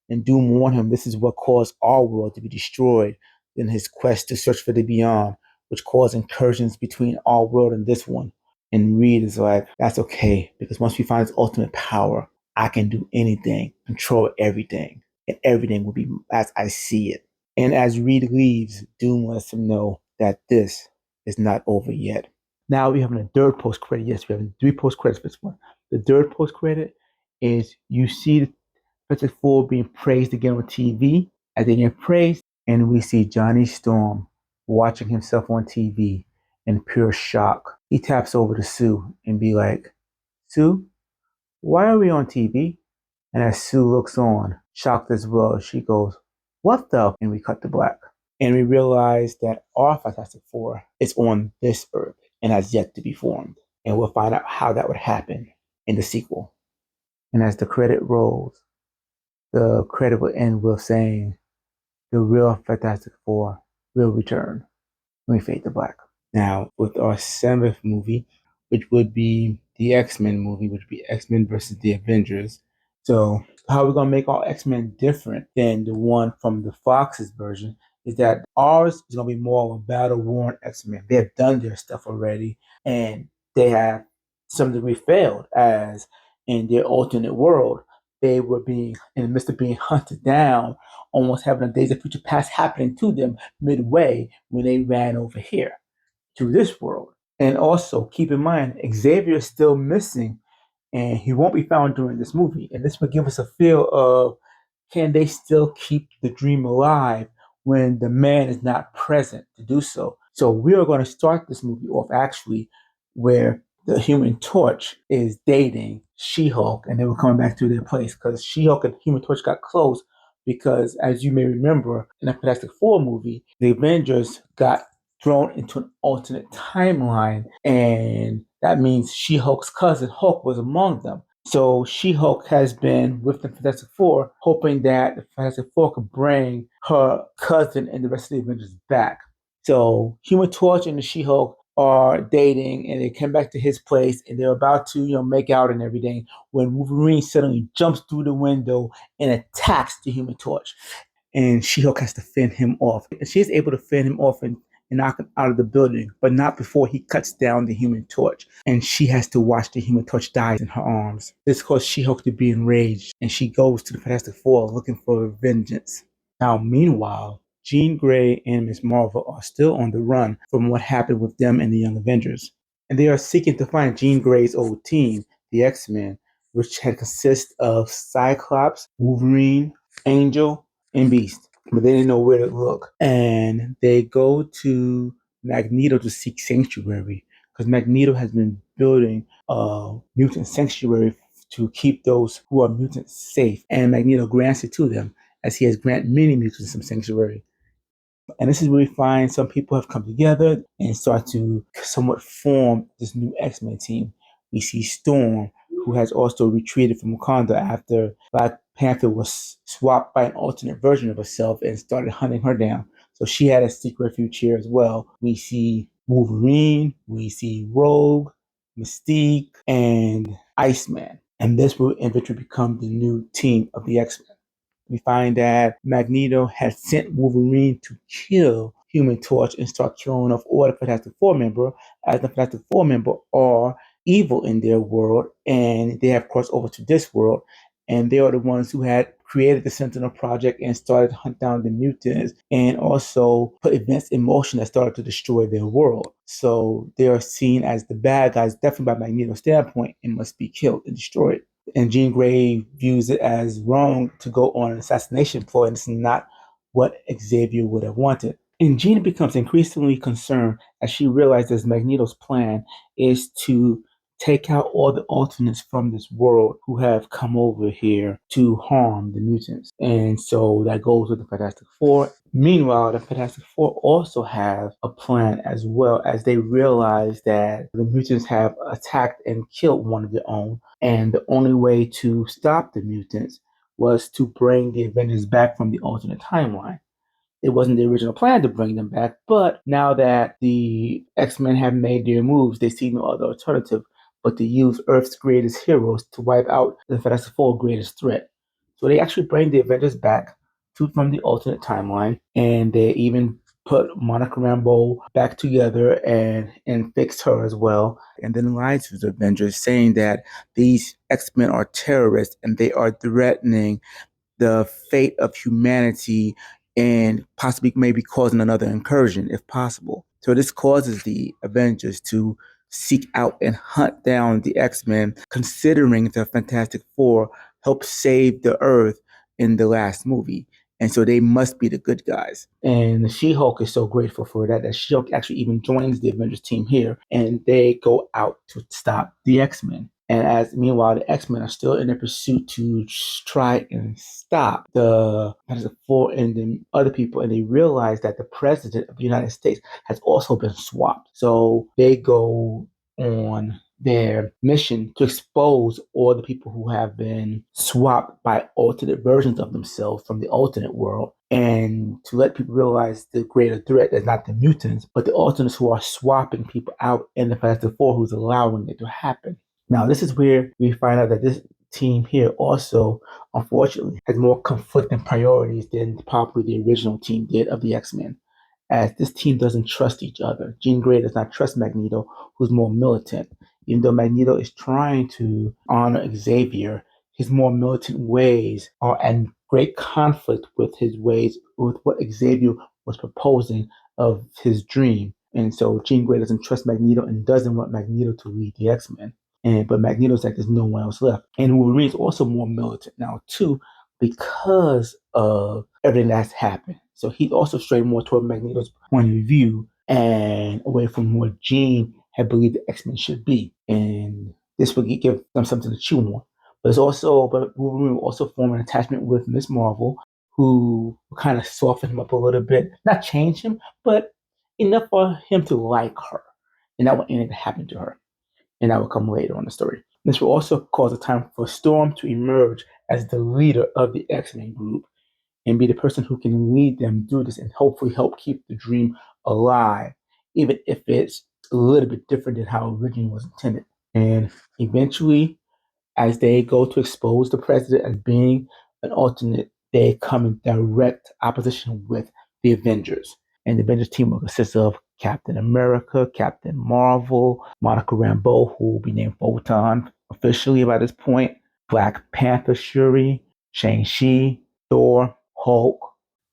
And Doom warned him this is what caused our world to be destroyed in his quest to search for the beyond, which caused incursions between our world and this one. And Reed is like, that's okay, because once we find his ultimate power, I can do anything, control everything, and everything will be as I see it. And as Reed leaves, Doom lets him know that this is not over yet. Now we have a third post credit. Yes, we have three post credits for this one. The third post credit is you see the Fantastic Four being praised again on TV. As they get praised, and we see Johnny Storm watching himself on TV in pure shock. He taps over to Sue and be like, "Sue, why are we on TV?" And as Sue looks on, shocked as well, she goes, "What the?" And we cut to black. And we realize that our Fantastic Four is on this Earth and has yet to be formed. And we'll find out how that would happen in the sequel. And as the credit rolls, the credit will end with saying, "The real Fantastic Four will return." And we fade to black. Now, with our seventh movie, which would be the X-Men movie, which would be X-Men versus the Avengers. So how we're going to make our X-Men different than the one from the Fox's version is that ours is going to be more of a battle-worn X-Men. They have done their stuff already, and they have, to some degree, failed, as in their alternate world, they were being, in the midst of being hunted down, almost having a Days of Future Past happening to them midway when they ran over here to this world. And also keep in mind, Xavier is still missing and he won't be found during this movie. And this will give us a feel of, can they still keep the dream alive when the man is not present to do so? So we are going to start this movie off actually where the Human Torch is dating She-Hulk, and they were coming back to their place because She-Hulk and Human Torch got close because, as you may remember, in the Fantastic Four movie, the Avengers got thrown into an alternate timeline, and that means She-Hulk's cousin Hulk was among them. So She-Hulk has been with the Fantastic Four, hoping that the Fantastic Four could bring her cousin and the rest of the Avengers back. So Human Torch and the She-Hulk are dating, and they come back to his place, and they're about to, make out and everything, when Wolverine suddenly jumps through the window and attacks the Human Torch, and She-Hulk has to fend him off. And she is able to fend him off and knock him out of the building, but not before he cuts down the Human Torch. And she has to watch the Human Torch die in her arms. This causes She-Hulk to be enraged, and she goes to the Fantastic Four looking for vengeance. Now, meanwhile, Jean Grey and Ms. Marvel are still on the run from what happened with them and the Young Avengers. And they are seeking to find Jean Grey's old team, the X-Men, which had consist of Cyclops, Wolverine, Angel, and Beast, but they didn't know where to look. And they go to Magneto to seek sanctuary because Magneto has been building a mutant sanctuary to keep those who are mutants safe. And Magneto grants it to them, as he has granted many mutants some sanctuary. And this is where we find some people have come together and start to somewhat form this new X-Men team. We see Storm, who has also retreated from Wakanda after Black Panther was swapped by an alternate version of herself and started hunting her down. So she had a secret refuge here as well. We see Wolverine, we see Rogue, Mystique, and Iceman. And this will eventually become the new team of the X-Men. We find that Magneto had sent Wolverine to kill Human Torch and start killing off all the Fantastic Four member, as the Fantastic Four member are evil in their world, and they have crossed over to this world, and they are the ones who had created the Sentinel Project and started to hunt down the mutants, and also put events in motion that started to destroy their world. So they are seen as the bad guys, definitely by Magneto's standpoint, and must be killed and destroyed. And Jean Grey views it as wrong to go on an assassination ploy, and it's not what Xavier would have wanted. And Jean becomes increasingly concerned as she realizes Magneto's plan is to take out all the alternates from this world who have come over here to harm the mutants. And so that goes with the Fantastic Four. Meanwhile, the Fantastic Four also have a plan as well, as they realize that the mutants have attacked and killed one of their own. And the only way to stop the mutants was to bring the Avengers back from the alternate timeline. It wasn't the original plan to bring them back, but now that the X-Men have made their moves, they see no other alternative but to use Earth's greatest heroes to wipe out the Fantastic Four greatest threat. So they actually bring the Avengers back from the alternate timeline, and they even put Monica Rambeau back together and fixed her as well, and then lied to the Avengers, saying that these X-Men are terrorists and they are threatening the fate of humanity and possibly maybe causing another incursion if possible. So this causes the Avengers to seek out and hunt down the X-Men, considering the Fantastic Four helped save the Earth in the last movie. And so they must be the good guys. And She-Hulk is so grateful for that She-Hulk actually even joins the Avengers team here, and they go out to stop the X-Men. And as meanwhile, the X-Men are still in their pursuit to try and stop the Fantastic Four and the other people, and they realize that the president of the United States has also been swapped. So they go on their mission to expose all the people who have been swapped by alternate versions of themselves from the alternate world, and to let people realize the greater threat is not the mutants, but the alternates who are swapping people out in the Fantastic Four who's allowing it to happen. Now, this is where we find out that this team here also, unfortunately, has more conflicting priorities than probably the original team did of the X-Men, as this team doesn't trust each other. Jean Grey does not trust Magneto, who's more militant. Even though Magneto is trying to honor Xavier, his more militant ways are in great conflict with his ways, with what Xavier was proposing of his dream. And so Jean Grey doesn't trust Magneto and doesn't want Magneto to lead the X-Men. But Magneto's like, there's no one else left. And Wolverine's also more militant now too, because of everything that's happened. So he's also strayed more toward Magneto's point of view and away from what Jean had believed the X-Men should be. And this would give them something to chew on. But Wolverine will also form an attachment with Miss Marvel, who will kind of soften him up a little bit, not change him, but enough for him to like her, and that will anything to happen to her, and that will come later on the story. This will also cause a time for Storm to emerge as the leader of the X-Men group and be the person who can lead them through this and hopefully help keep the dream alive, even if it's a little bit different than how originally was intended. And eventually, as they go to expose the president as being an alternate, they come in direct opposition with the Avengers. And the Avengers team will consist of Captain America, Captain Marvel, Monica Rambeau, who will be named Photon officially by this point, Black Panther Shuri, Shang-Chi, Thor, Hulk,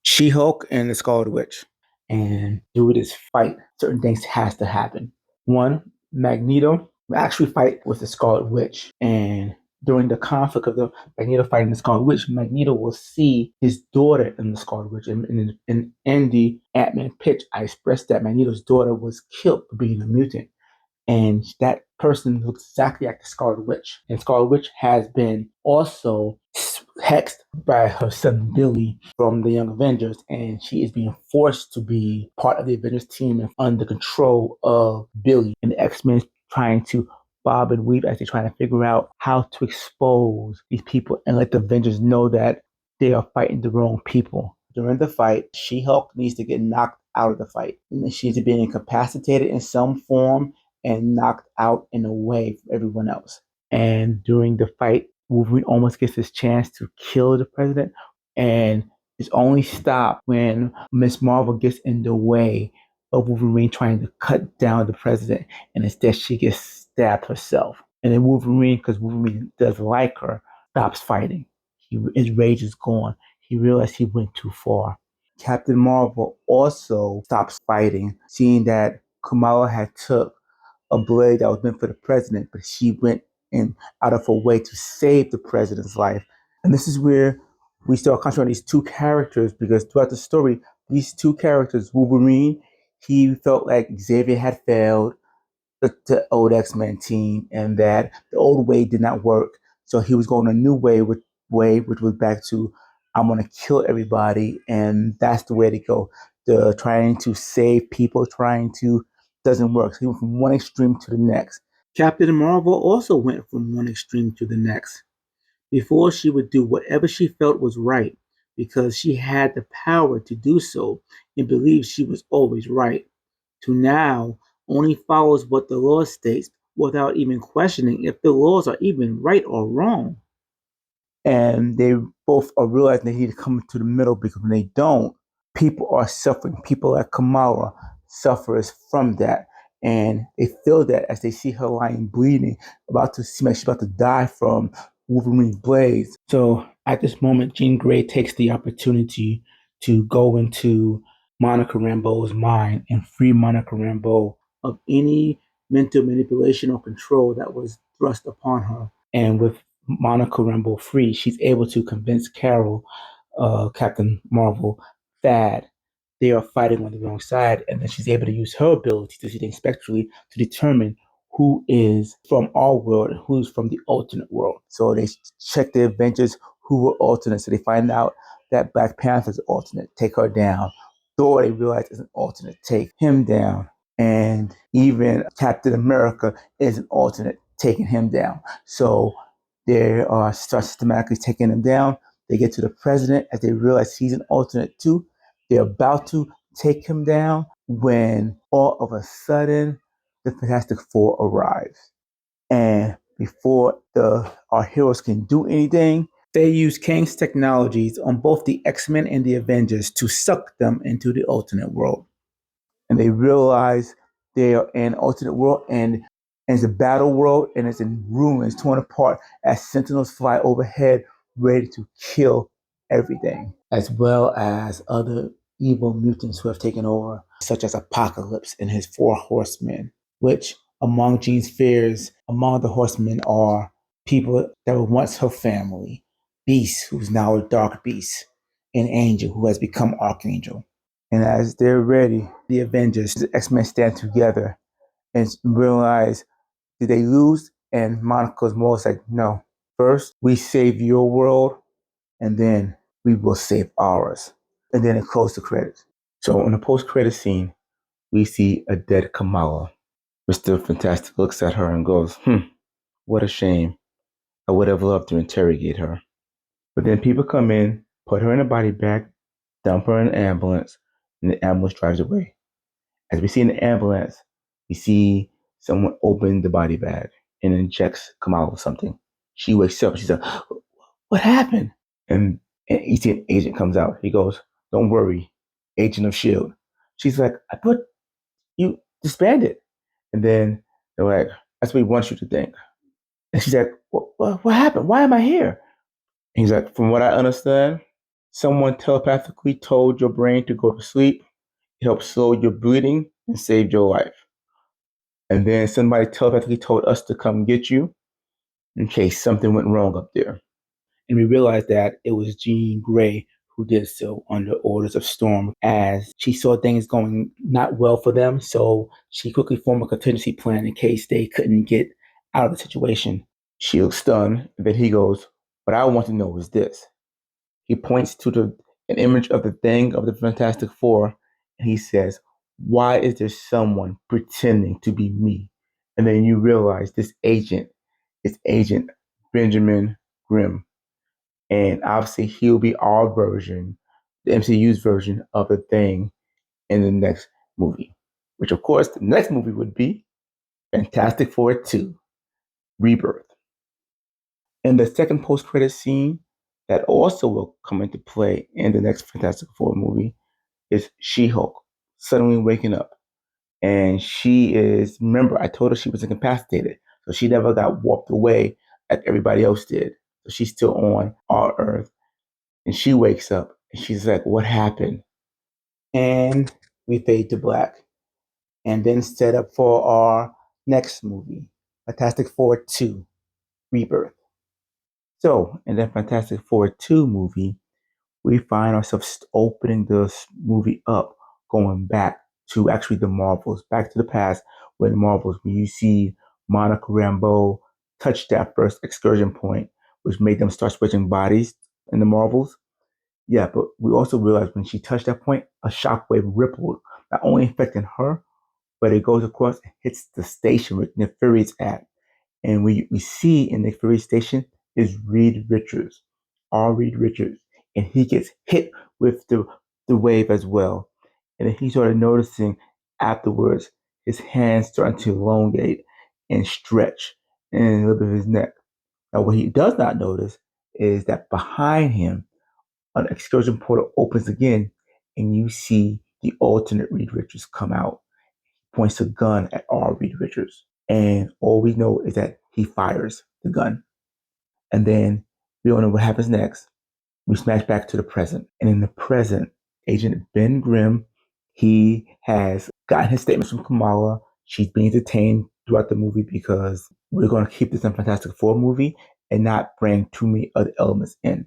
She-Hulk, and the Scarlet Witch. And through this fight, certain things has to happen. One, Magneto will actually fight with the Scarlet Witch. And during the conflict of the Magneto fighting the Scarlet Witch, Magneto will see his daughter in the Scarlet Witch. In the Ant-Man pitch, I expressed that Magneto's daughter was killed for being a mutant. And that person looks exactly like the Scarlet Witch. And Scarlet Witch has been also hexed by her son Billy from the Young Avengers, and she is being forced to be part of the Avengers team and under control of Billy. And the X-Men trying to bob and weave as they try to figure out how to expose these people and let the Avengers know that they are fighting the wrong people. During the fight, She-Hulk needs to get knocked out of the fight. And she needs to be incapacitated in some form and knocked out in a way from everyone else. And during the fight, Wolverine almost gets his chance to kill the president, and it's only stopped when Miss Marvel gets in the way of Wolverine trying to cut down the president, and instead she gets stabbed herself. And then Wolverine, because Wolverine doesn't like her, stops fighting. His rage is gone. He realized he went too far. Captain Marvel also stops fighting, seeing that Kamala had took a blade that was meant for the president, but she went in out of her way to save the president's life. And this is where we start concentrating on these two characters, because throughout the story, these two characters, Wolverine, he felt like Xavier had failed the old X-Men team and that the old way did not work. So he was going a new way, which was back to, I'm going to kill everybody. And that's the way to go. The trying to save people, trying to, doesn't work. So he went from one extreme to the next. Captain Marvel also went from one extreme to the next. Before, she would do whatever she felt was right because she had the power to do so and believed she was always right, to now only follows what the law states without even questioning if the laws are even right or wrong. And they both are realizing they need to come to the middle, because when they don't, people are suffering. People like Kamala suffers from that. And they feel that as they see her lying bleeding, about to seem like she's about to die from Wolverine's blades. So at this moment, Jean Grey takes the opportunity to go into Monica Rambeau's mind and free Monica Rambeau of any mental manipulation or control that was thrust upon her. And with Monica Rambeau free, she's able to convince Carol, Captain Marvel, that they are fighting on the wrong side, and then she's able to use her ability to see things spectrally to determine who is from our world and who's from the alternate world. So they check the Avengers who were alternate, so they find out that Black Panther's alternate, take her down. Thor, they realize, is an alternate, take him down. And even Captain America is an alternate, taking him down. So they start systematically taking him down. They get to the president as they realize he's an alternate too. They're about to take him down when all of a sudden the Fantastic Four arrives. And before our heroes can do anything, they use Kang's technologies on both the X-Men and the Avengers to suck them into the alternate world. And they realize they are in an alternate world, and it's a battle world, and it's in ruins, torn apart, as sentinels fly overhead, ready to kill everything, as well as other evil mutants who have taken over. such as Apocalypse and his four horsemen, which among Jean's fears among the horsemen are people that were once her family, Beast, who's now a dark beast, and Angel, who has become Archangel. And as they're ready, the Avengers, the X-Men stand together and realize, did they lose? And Monica's more like, no. First, we save your world, and then we will save ours. And then it closed the credits. So in the post-credit scene, we see a dead Kamala. Mr. Fantastic looks at her and goes, what a shame. I would have loved to interrogate her. But then people come in, put her in a body bag, dump her in an ambulance, and the ambulance drives away. As we see in the ambulance, we see someone open the body bag and injects Kamala with something. She wakes up. She's like, what happened? And you see an agent comes out. He goes, don't worry, Agent of S.H.I.E.L.D. She's like, I thought you disbanded. And then they're like, that's what we want you to think. And she's like, what happened? Why am I here? And he's like, from what I understand, someone telepathically told your brain to go to sleep, helped slow your breathing, and saved your life. And then somebody telepathically told us to come get you in case something went wrong up there. And we realized that it was Jean Grey who did so under orders of Storm, as she saw things going not well for them. So she quickly formed a contingency plan in case they couldn't get out of the situation. She looks stunned, and then he goes, what I want to know is this. He points to an image of the thing of the Fantastic Four, and he says, why is there someone pretending to be me? And then you realize this agent is Agent Benjamin Grimm. And obviously he'll be our version, the MCU's version of the thing in the next movie. Which of course the next movie would be Fantastic Four 2, Rebirth. And the second post-credit scene that also will come into play in the next Fantastic Four movie is She-Hulk suddenly waking up. And she is, remember, I told her she was incapacitated. So she never got warped away like everybody else did. So she's still on our Earth. And she wakes up and she's like, what happened? And we fade to black. And then set up for our next movie, Fantastic Four 2, Rebirth. So in that Fantastic Four 2 movie, we find ourselves opening this movie up, going back to actually the Marvels, back to the past where the Marvels, where you see Monica Rambeau touch that first excursion point, which made them start switching bodies in the Marvels. Yeah, but we also realized when she touched that point, a shockwave rippled, not only affecting her, but it goes across and hits the station where Nick Fury's at. And we see in Nick Fury's station is Reed Richards, R. Reed Richards, and he gets hit with the wave as well. And then he started noticing afterwards his hands starting to elongate and stretch in a little bit of his neck. Now, what he does not notice is that behind him, an excursion portal opens again, and you see the alternate Reed Richards come out, points a gun at R. Reed Richards. And all we know is that he fires the gun. And then we don't know what happens next. We smash back to the present. And in the present, Agent Ben Grimm, he has gotten his statements from Kamala. She's being detained throughout the movie because we're going to keep this in Fantastic Four movie and not bring too many other elements in.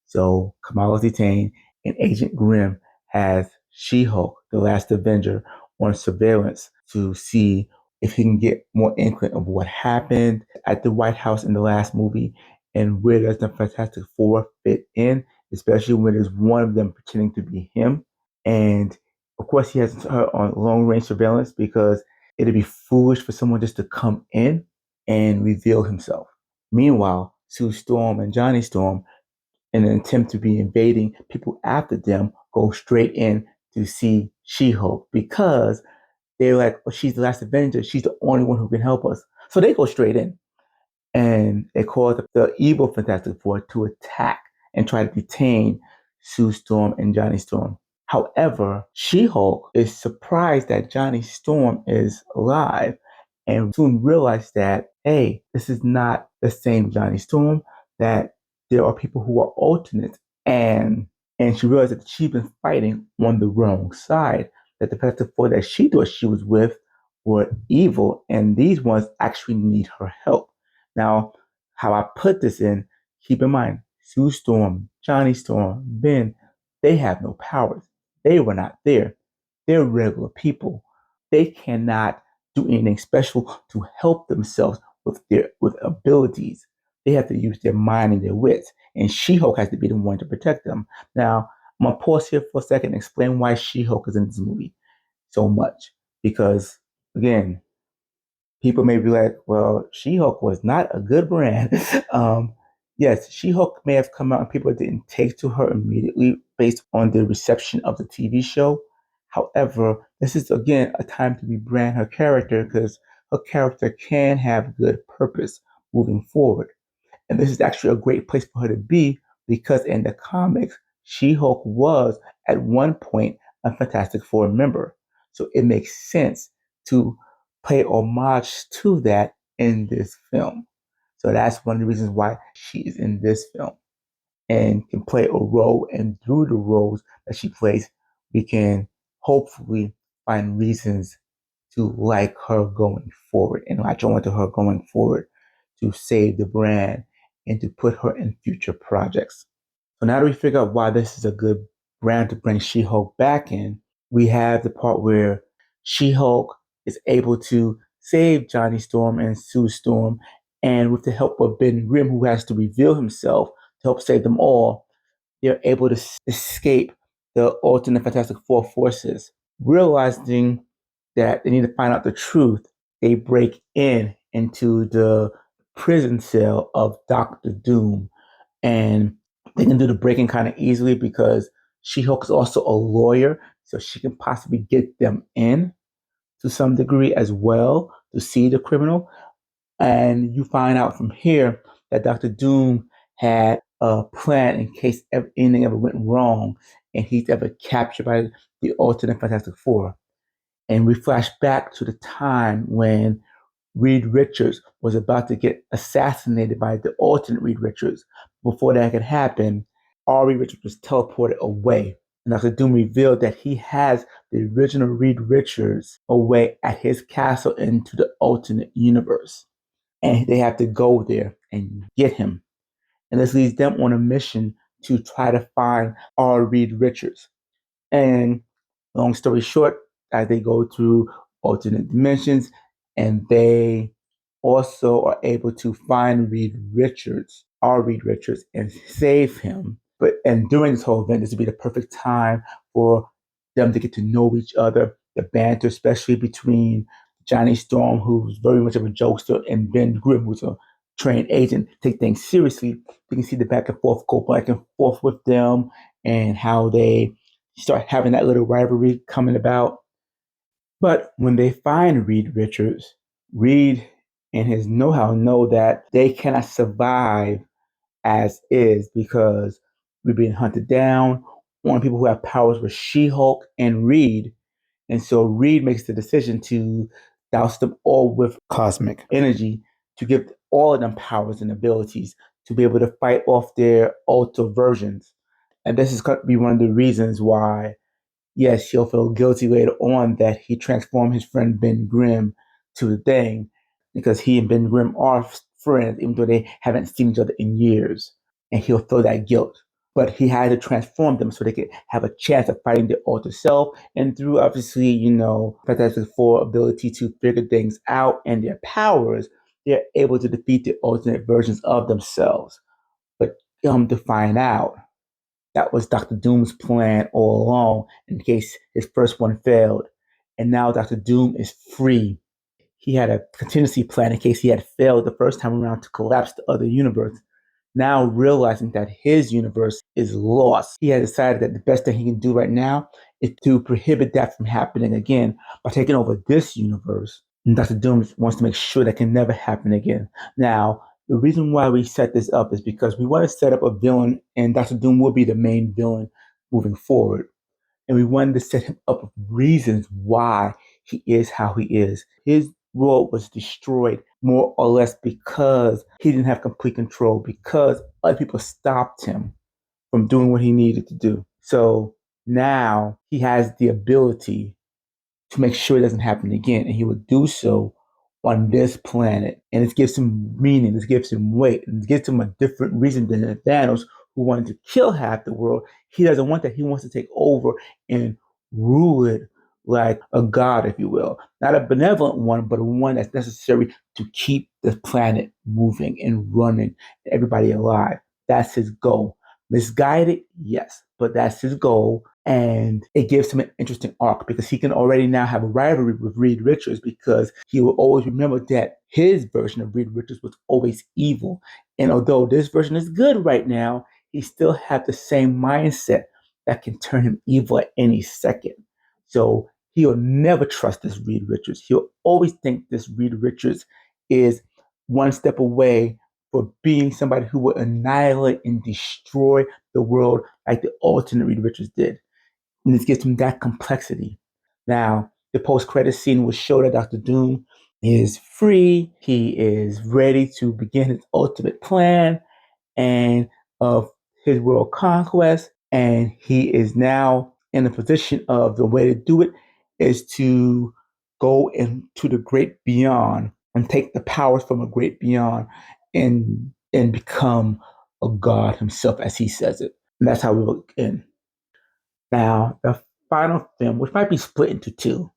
So Kamala's detained, and Agent Grimm has She-Hulk, the last Avenger, on surveillance to see if he can get more inkling of what happened at the White House in the last movie and where does the Fantastic Four fit in, especially when there's one of them pretending to be him. And of course, he has her on long range surveillance because it'd be foolish for someone just to come in and reveal himself. Meanwhile, Sue Storm and Johnny Storm, in an attempt to be invading people after them, go straight in to see She-Hulk because they're like, well, she's the last Avenger. She's the only one who can help us. So they go straight in. And they cause the evil Fantastic Four to attack and try to detain Sue Storm and Johnny Storm. However, She-Hulk is surprised that Johnny Storm is alive and soon realizes that, hey, this is not the same Johnny Storm, that there are people who are alternates, and she realized that she's been fighting on the wrong side, that the Fantastic Four that she thought she was with were evil, and these ones actually need her help. Now, how I put this in, keep in mind, Sue Storm, Johnny Storm, Ben, they have no powers. They were not there. They're regular people. They cannot do anything special to help themselves with abilities. They have to use their mind and their wits, and She-Hulk has to be the one to protect them. Now, I'm gonna pause here for a second and explain why She-Hulk is in this movie so much. Because again, people may be like, well, She-Hulk was not a good brand. Yes, She-Hulk may have come out and people didn't take to her immediately based on the reception of the TV show. However, this is again a time to rebrand her character because her character can have good purpose moving forward. And this is actually a great place for her to be because in the comics, She Hulk was at one point a Fantastic Four member. So it makes sense to pay homage to that in this film. So that's one of the reasons why she is in this film and can play a role. And through the roles that she plays, we can hopefully find reasons to like her going forward and latch on to her going forward to save the brand and to put her in future projects. So now that we figure out why this is a good brand to bring She-Hulk back in, we have the part where She-Hulk is able to save Johnny Storm and Sue Storm, and with the help of Ben Grimm, who has to reveal himself to help save them all, they're able to escape the alternate Fantastic Four forces. Realizing that they need to find out the truth, they break in into the prison cell of Doctor Doom. And they can do the breaking kind of easily because She-Hulk is also a lawyer, so she can possibly get them in to some degree as well to see the criminal. And you find out from here that Doctor Doom had a plan in case anything ever went wrong and he's ever captured by the alternate Fantastic Four. And we flash back to the time when Reed Richards was about to get assassinated by the alternate Reed Richards. Before that could happen, our Reed Richards was teleported away. And Dr. Doom revealed that he has the original Reed Richards away at his castle into the alternate universe. And they have to go there and get him. And this leads them on a mission to try to find our Reed Richards. And long story short, as they go through alternate dimensions, and they also are able to find Reed Richards, our Reed Richards, and save him. But and during this whole event, this would be the perfect time for them to get to know each other, the banter, especially between Johnny Storm, who's very much of a jokester, and Ben Grimm, who's a trained agent, take things seriously. You can see the back and forth go back and forth with them and how they start having that little rivalry coming about. But when they find Reed Richards, Reed and his know-how know that they cannot survive as is because we're being hunted down. One of the people who have powers were She-Hulk and Reed. And so Reed makes the decision to douse them all with cosmic energy to give all of them powers and abilities to be able to fight off their alter versions. And this is going to be one of the reasons why yes, he'll feel guilty later on that he transformed his friend Ben Grimm to the thing because he and Ben Grimm are friends, even though they haven't seen each other in years. And he'll feel that guilt. But he had to transform them so they could have a chance of fighting their alter self. And through obviously, Fantastic Four ability to figure things out and their powers, they're able to defeat the alternate versions of themselves. But to find out that was Dr. Doom's plan all along in case his first one failed. And now Dr. Doom is free. He had a contingency plan in case he had failed the first time around to collapse the other universe. Now realizing that his universe is lost, he has decided that the best thing he can do right now is to prohibit that from happening again by taking over this universe. And Dr. Doom wants to make sure that can never happen again. Now, the reason why we set this up is because we want to set up a villain, and Dr. Doom will be the main villain moving forward. And we wanted to set him up with reasons why he is how he is. His world was destroyed more or less because he didn't have complete control, because other people stopped him from doing what he needed to do. So now he has the ability to make sure it doesn't happen again. And he would do so on this planet. And it gives him meaning, it gives him weight, and it gives him a different reason than Thanos, who wanted to kill half the world. He doesn't want that. He wants to take over and rule it like a god, if you will. Not a benevolent one, but one that's necessary to keep the planet moving and running, and everybody alive. That's his goal. Misguided, yes, but that's his goal. And it gives him an interesting arc because he can already now have a rivalry with Reed Richards, because he will always remember that his version of Reed Richards was always evil. And although this version is good right now, he still has the same mindset that can turn him evil at any second. So he'll never trust this Reed Richards. He'll always think this Reed Richards is one step away for being somebody who will annihilate and destroy the world like the alternate Reed Richards did. And this gives him that complexity. Now, the post-credit scene will show that Doctor Doom is free. He is ready to begin his ultimate plan and of his world conquest. And he is now in a position of the way to do it is to go into the great beyond and take the powers from a great beyond and become a god himself, as he says it. And that's how we will end. Now, the final film, which might be split into two,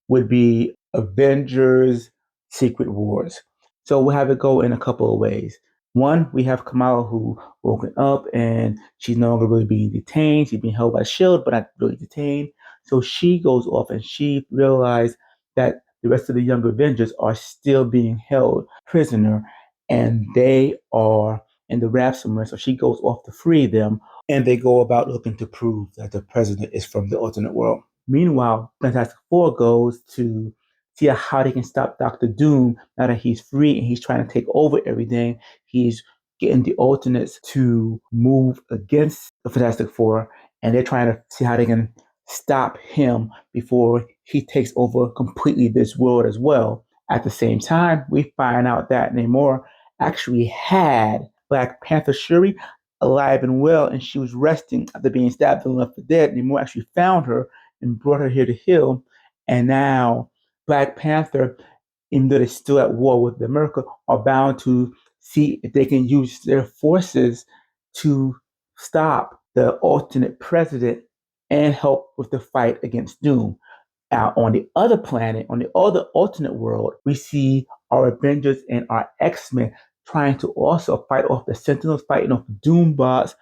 would be Avengers Secret Wars. So we'll have it go in a couple of ways. One, we have Kamala, who woken up and she's no longer really being detained. She's being held by Shield, but not really detained. So she goes off and she realized that the rest of the younger Avengers are still being held prisoner, and they are in the ransomware. So she goes off to free them, and they go about looking to prove that the president is from the alternate world. Meanwhile, Fantastic Four goes to see how they can stop Doctor Doom now that he's free and he's trying to take over everything. He's getting the alternates to move against the Fantastic Four, and they're trying to see how they can stop him before he takes over completely this world as well. At the same time, we find out that Namor actually had Black Panther Shuri alive and well, and she was resting after being stabbed and left for dead. Namor actually found her and brought her here to heal. And now Black Panther, even though they're still at war with America, are bound to see if they can use their forces to stop the alternate president and help with the fight against Doom. Now, on the other planet, on the other alternate world, we see our Avengers and our X-Men trying to also fight off the Sentinels, fighting off the Doombots,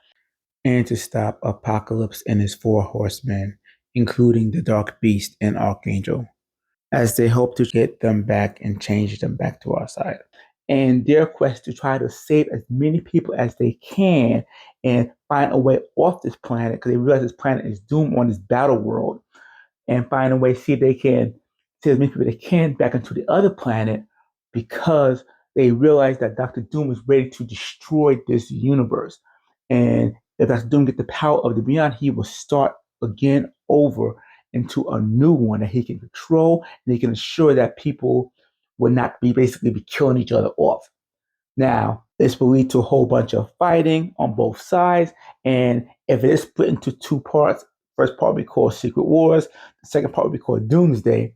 and to stop Apocalypse and his four horsemen, including the Dark Beast and Archangel, as they hope to get them back and change them back to our side. And their quest to try to save as many people as they can and find a way off this planet, because they realize this planet is doomed on this battle world, and find a way, see if they can save as many people as they can back into the other planet, because they realize that Doctor Doom is ready to destroy this universe. And if Doctor Doom gets the power of the Beyond, he will start again over into a new one that he can control, and he can ensure that people will not be basically be killing each other off. Now, this will lead to a whole bunch of fighting on both sides. And if it is split into two parts, first part will be called Secret Wars, the second part will be called Doomsday.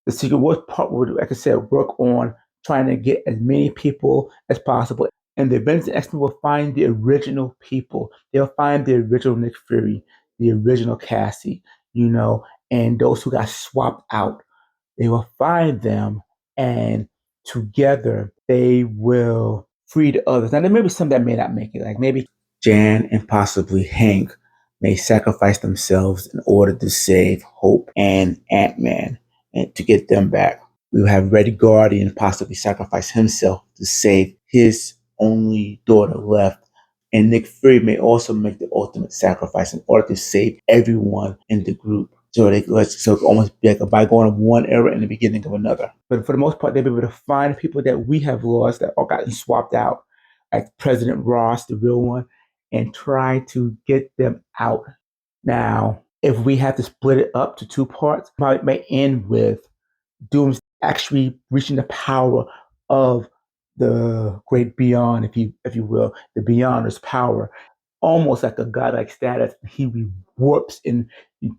The Secret Wars part would, like I said, work on trying to get as many people as possible. And the Avengers and X-Men will find the original people. They'll find the original Nick Fury, the original Cassie, and those who got swapped out. They will find them, and together they will free the others. Now, there may be some that may not make it, like maybe Jan and possibly Hank may sacrifice themselves in order to save Hope and Ant-Man and to get them back. We will have Red Guardian possibly sacrifice himself to save his only daughter left. And Nick Fury may also make the ultimate sacrifice in order to save everyone in the group. So it almost be like a bygone of one era and the beginning of another. But for the most part, they'll be able to find people that we have lost that all gotten swapped out, like President Ross, the real one, and try to get them out. Now, if we have to split it up to two parts, it may end with Doom's actually reaching the power of the great beyond, if you will, the beyonder's power, almost like a godlike status. He warps and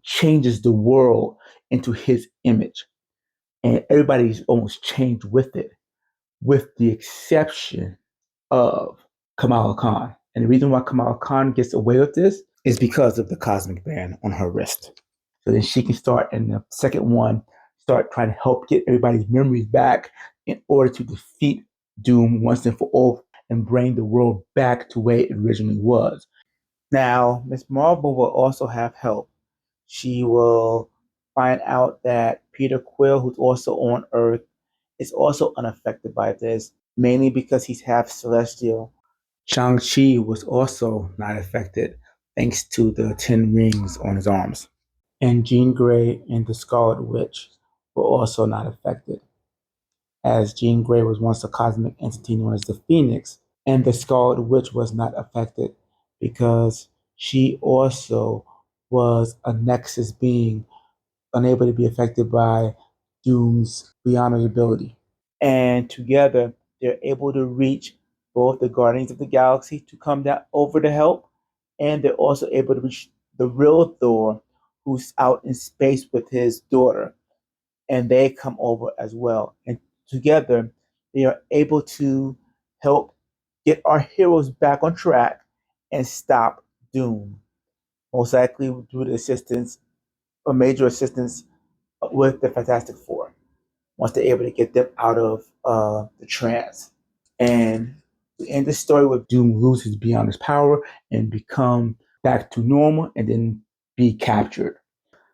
changes the world into his image. And everybody's almost changed with it, with the exception of Kamala Khan. And the reason why Kamala Khan gets away with this is because of the cosmic band on her wrist. So then she can start in the second one, start trying to help get everybody's memories back in order to defeat Doom once and for all and bring the world back to where it originally was. Now, Miss Marvel will also have help. She will find out that Peter Quill, who's also on Earth, is also unaffected by this, mainly because he's half celestial. Shang-Chi was also not affected thanks to the 10 rings on his arms. And Jean Grey and the Scarlet Witch were also not affected, as Jean Grey was once a cosmic entity known as the Phoenix, and the Scarlet Witch was not affected because she also was a Nexus being unable to be affected by Doom's beyond ability. And together, they're able to reach both the Guardians of the Galaxy to come down over to help, and they're also able to reach the real Thor, who's out in space with his daughter, and they come over as well. And together, they are able to help get our heroes back on track and stop Doom, most likely through the assistance, or major assistance with the Fantastic Four, once they're able to get them out of the trance. And we end the story with Doom loses beyond his power and become back to normal and then be captured.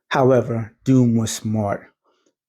However, Doom was smart.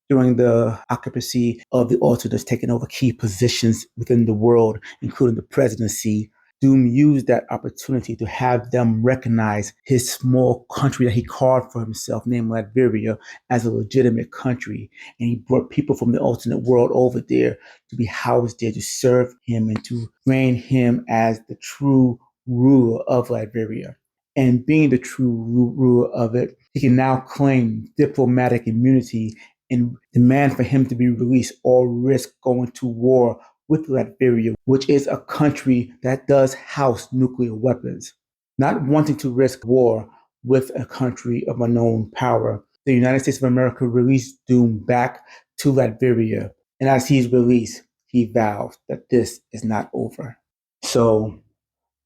During the occupancy of the Alternate taking over key positions within the world, including the presidency, Doom used that opportunity to have them recognize his small country that he carved for himself, named Latveria, as a legitimate country. And he brought people from the alternate world over there to be housed there to serve him and to reign him as the true ruler of Latveria. And being the true ruler of it, he can now claim diplomatic immunity and demand for him to be released or risk going to war with Latveria, which is a country that does house nuclear weapons. Not wanting to risk war with a country of unknown power, the United States of America released Doom back to Latveria. And as he's released, he vows that this is not over. So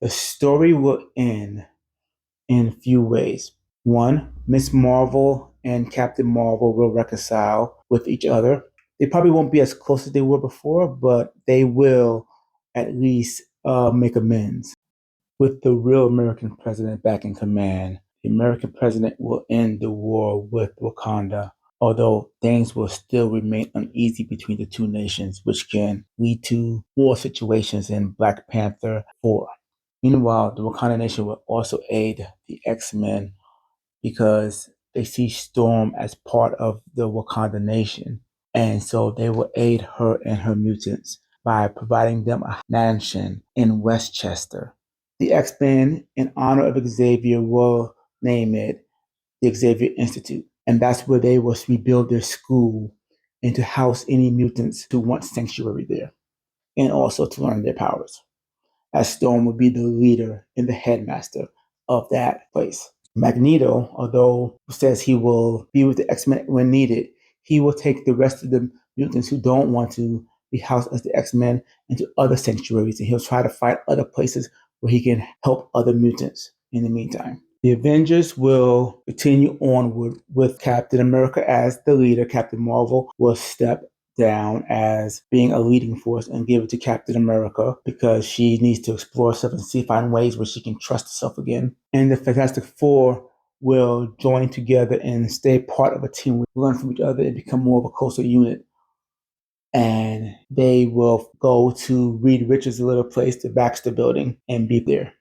the story will end in a few ways. One, Miss Marvel and Captain Marvel will reconcile with each other. They probably won't be as close as they were before, but they will at least make amends. With the real American president back in command, the American president will end the war with Wakanda, although things will still remain uneasy between the two nations, which can lead to war situations in Black Panther 4. Meanwhile, the Wakanda nation will also aid the X-Men because they see Storm as part of the Wakanda nation. And so they will aid her and her mutants by providing them a mansion in Westchester. The X-Men, in honor of Xavier, will name it the Xavier Institute. And that's where they will rebuild their school and to house any mutants who want sanctuary there, and also to learn their powers, as Storm would be the leader and the headmaster of that place. Magneto, although says he will be with the X-Men when needed, he will take the rest of the mutants who don't want to be housed as the X-Men into other sanctuaries, and he'll try to find other places where he can help other mutants in the meantime. The Avengers will continue onward with Captain America as the leader. Captain Marvel will step down as being a leading force and give it to Captain America because she needs to explore herself and see find ways where she can trust herself again. And the Fantastic Four will join together and stay part of a team, learn from each other and become more of a closer unit. And they will go to Reed Richards' little place, the Baxter Building, and be there.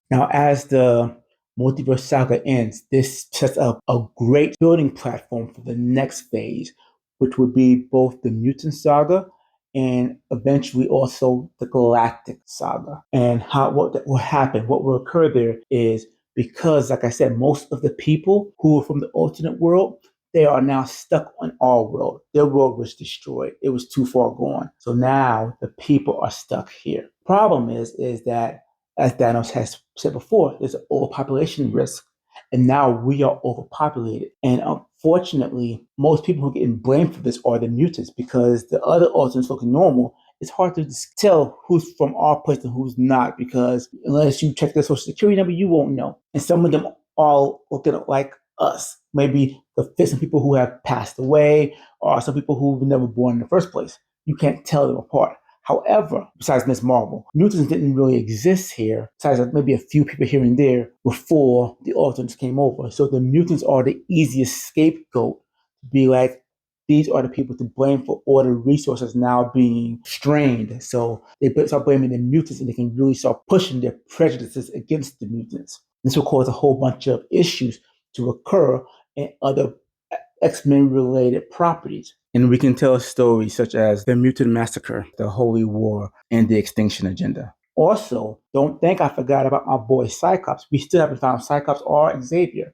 Now, as the Multiverse Saga ends, this sets up a great building platform for the next phase, which would be both the Mutant Saga and eventually also the Galactic Saga. And what will happen, what will occur there is because, like I said, most of the people who are from the alternate world, they are now stuck on our world. Their world was destroyed. It was too far gone. So now the people are stuck here. Problem is that as Thanos has said before, there's an overpopulation risk. And now we are overpopulated. And unfortunately, most people who are getting blamed for this are the mutants because the other alternates looking normal. It's hard to tell who's from our place and who's not because unless you check their social security number, you won't know. And some of them all looking like us. Maybe some people who have passed away or some people who were never born in the first place. You can't tell them apart. However, besides Miss Marvel, mutants didn't really exist here, besides maybe a few people here and there before the alternates came over. So the mutants are the easiest scapegoat to be like, these are the people to blame for all the resources now being strained. So they start blaming the mutants and they can really start pushing their prejudices against the mutants. This will cause a whole bunch of issues to occur in other X-Men related properties. And we can tell stories such as the Mutant Massacre, the Holy War, and the Extinction Agenda. Also, don't think I forgot about my boy Cyclops. We still haven't found Cyclops or Xavier.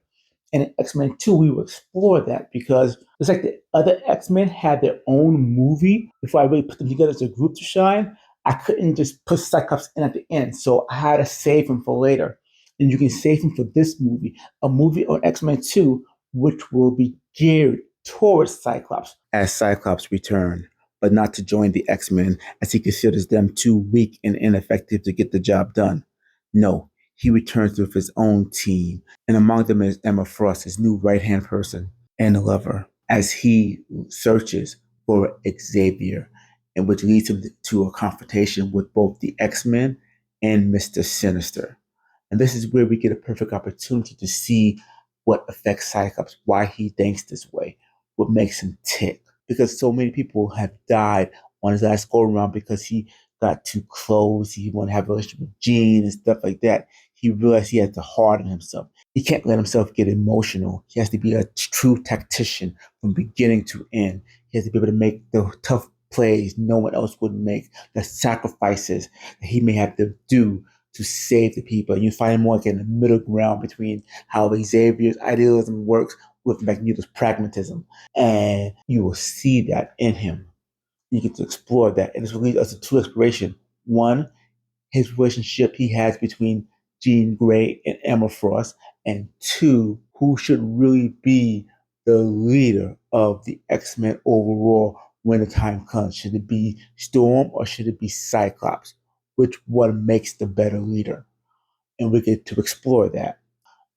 And in X-Men 2, we will explore that because it's like the other X-Men had their own movie before I really put them together as a group to shine. I couldn't just put Cyclops in at the end, so I had to save him for later. And you can save him for this movie, a movie on X-Men 2, which will be geared towards Cyclops as Cyclops return, but not to join the X-Men as he considers them too weak and ineffective to get the job done. No, he returns with his own team, and among them is Emma Frost, his new right-hand person and lover, as he searches for Xavier, and which leads him to a confrontation with both the X-Men and Mr. Sinister. And this is where we get a perfect opportunity to see what affects Cyclops, why he thinks this way, what makes him tick. Because so many people have died on his last go around because he got too close, he wanted to have a relationship with Jean and stuff like that. He realized he had to harden himself. He can't let himself get emotional. He has to be a true tactician from beginning to end. He has to be able to make the tough plays no one else would make, the sacrifices that he may have to do to save the people. And you find more like in the middle ground between how Xavier's idealism works with Magneto's pragmatism. And you will see that in him. You get to explore that. And this will lead us to two exploration. One, his relationship he has between Jean Grey and Emma Frost. And two, who should really be the leader of the X-Men overall when the time comes. Should it be Storm or should it be Cyclops? Which one makes the better leader? And we get to explore that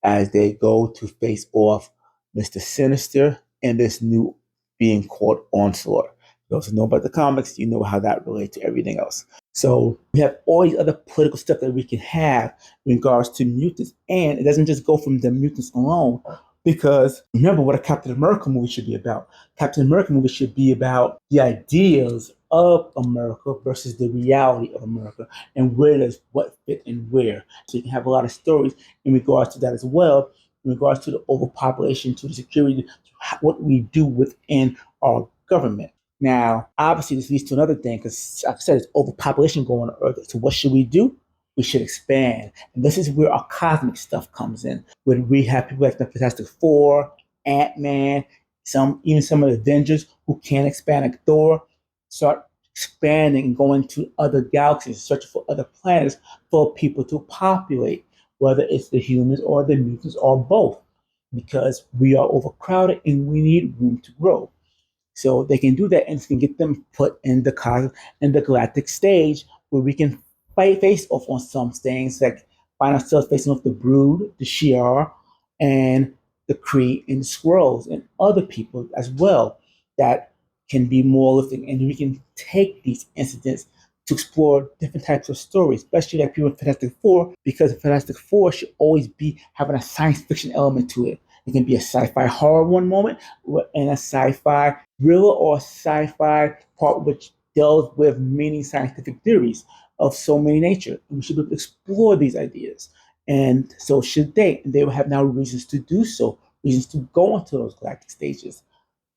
as they go to face off Mr. Sinister and this new being called Onslaught. Those who know about the comics, you know how that relates to everything else. So we have all these other political stuff that we can have in regards to mutants. And it doesn't just go from the mutants alone, because remember what a Captain America movie should be about. Captain America movie should be about the ideals of America versus the reality of America and where does what fit and where. So you can have a lot of stories in regards to that as well, in regards to the overpopulation, to the security, to what we do within our government. Now, obviously, this leads to another thing because, like I said, it's overpopulation going on Earth. So, what should we do? We should expand. And this is where our cosmic stuff comes in. When we have people like the Fantastic Four, Ant-Man, even some of the Avengers who can expand, like Thor, start expanding and going to other galaxies, searching for other planets for people to populate, whether it's the humans or the mutants or both, because we are overcrowded and we need room to grow. So they can do that and can get them put in the galactic stage where we can face off on some things, like find ourselves facing off the Brood, the Shi'ar, and the Kree and the Skrulls and other people as well that can be more lifting. And we can take these incidents to explore different types of stories, especially like people in Fantastic Four, because Fantastic Four should always be having a science fiction element to it. It can be a sci-fi horror one moment and a sci-fi thriller or sci-fi part which deals with many scientific theories of so many nature. And we should be able to explore these ideas. And so should they. And they will have now reasons to do so, reasons to go into those galactic stages.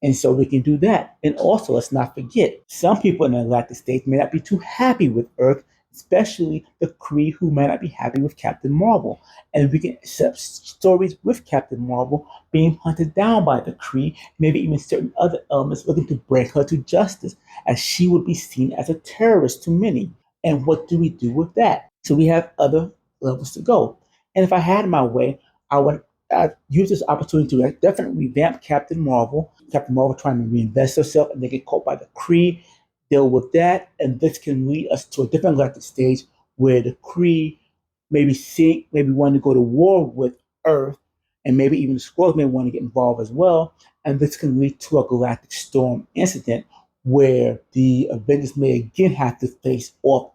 And so we can do that. And also, let's not forget, some people in the galactic stage may not be too happy with Earth, especially the Kree who might not be happy with Captain Marvel. And we can accept stories with Captain Marvel being hunted down by the Kree, maybe even certain other elements looking to bring her to justice, as she would be seen as a terrorist to many. And what do we do with that? So we have other levels to go. And if I had my way, I would use this opportunity to definitely revamp Captain Marvel. Captain Marvel trying to reinvest herself and they get caught by the Kree. Deal with that, and this can lead us to a different galactic stage where the Kree maybe want to go to war with Earth, and maybe even the Skrulls may want to get involved as well. And this can lead to a galactic storm incident where the Avengers may again have to face off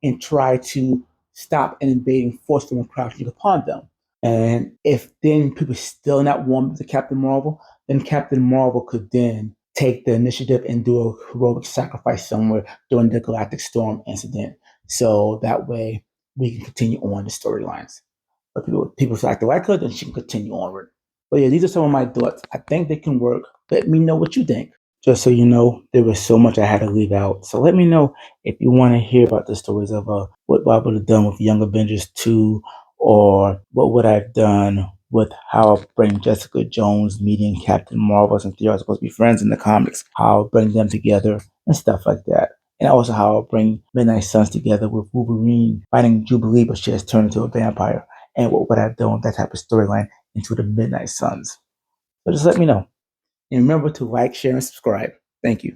and try to stop an invading force from crouching upon them. And if then people still not warm to Captain Marvel, then Captain Marvel could then take the initiative and do a heroic sacrifice somewhere during the Galactic Storm incident. So that way we can continue on the storylines. But people like to like her, then she can continue onward. But yeah, these are some of my thoughts. I think they can work. Let me know what you think. Just so you know, there was so much I had to leave out. So let me know if you want to hear about the stories of what I would have done with Young Avengers 2, or what would I have done with how I bring Jessica Jones meeting Captain Marvel, since they are supposed to be friends in the comics, how I bring them together and stuff like that. And also how I bring Midnight Suns together with Wolverine fighting Jubilee, but she has turned into a vampire. And what would I have done with that type of storyline into the Midnight Suns? So just let me know. And remember to like, share, and subscribe. Thank you.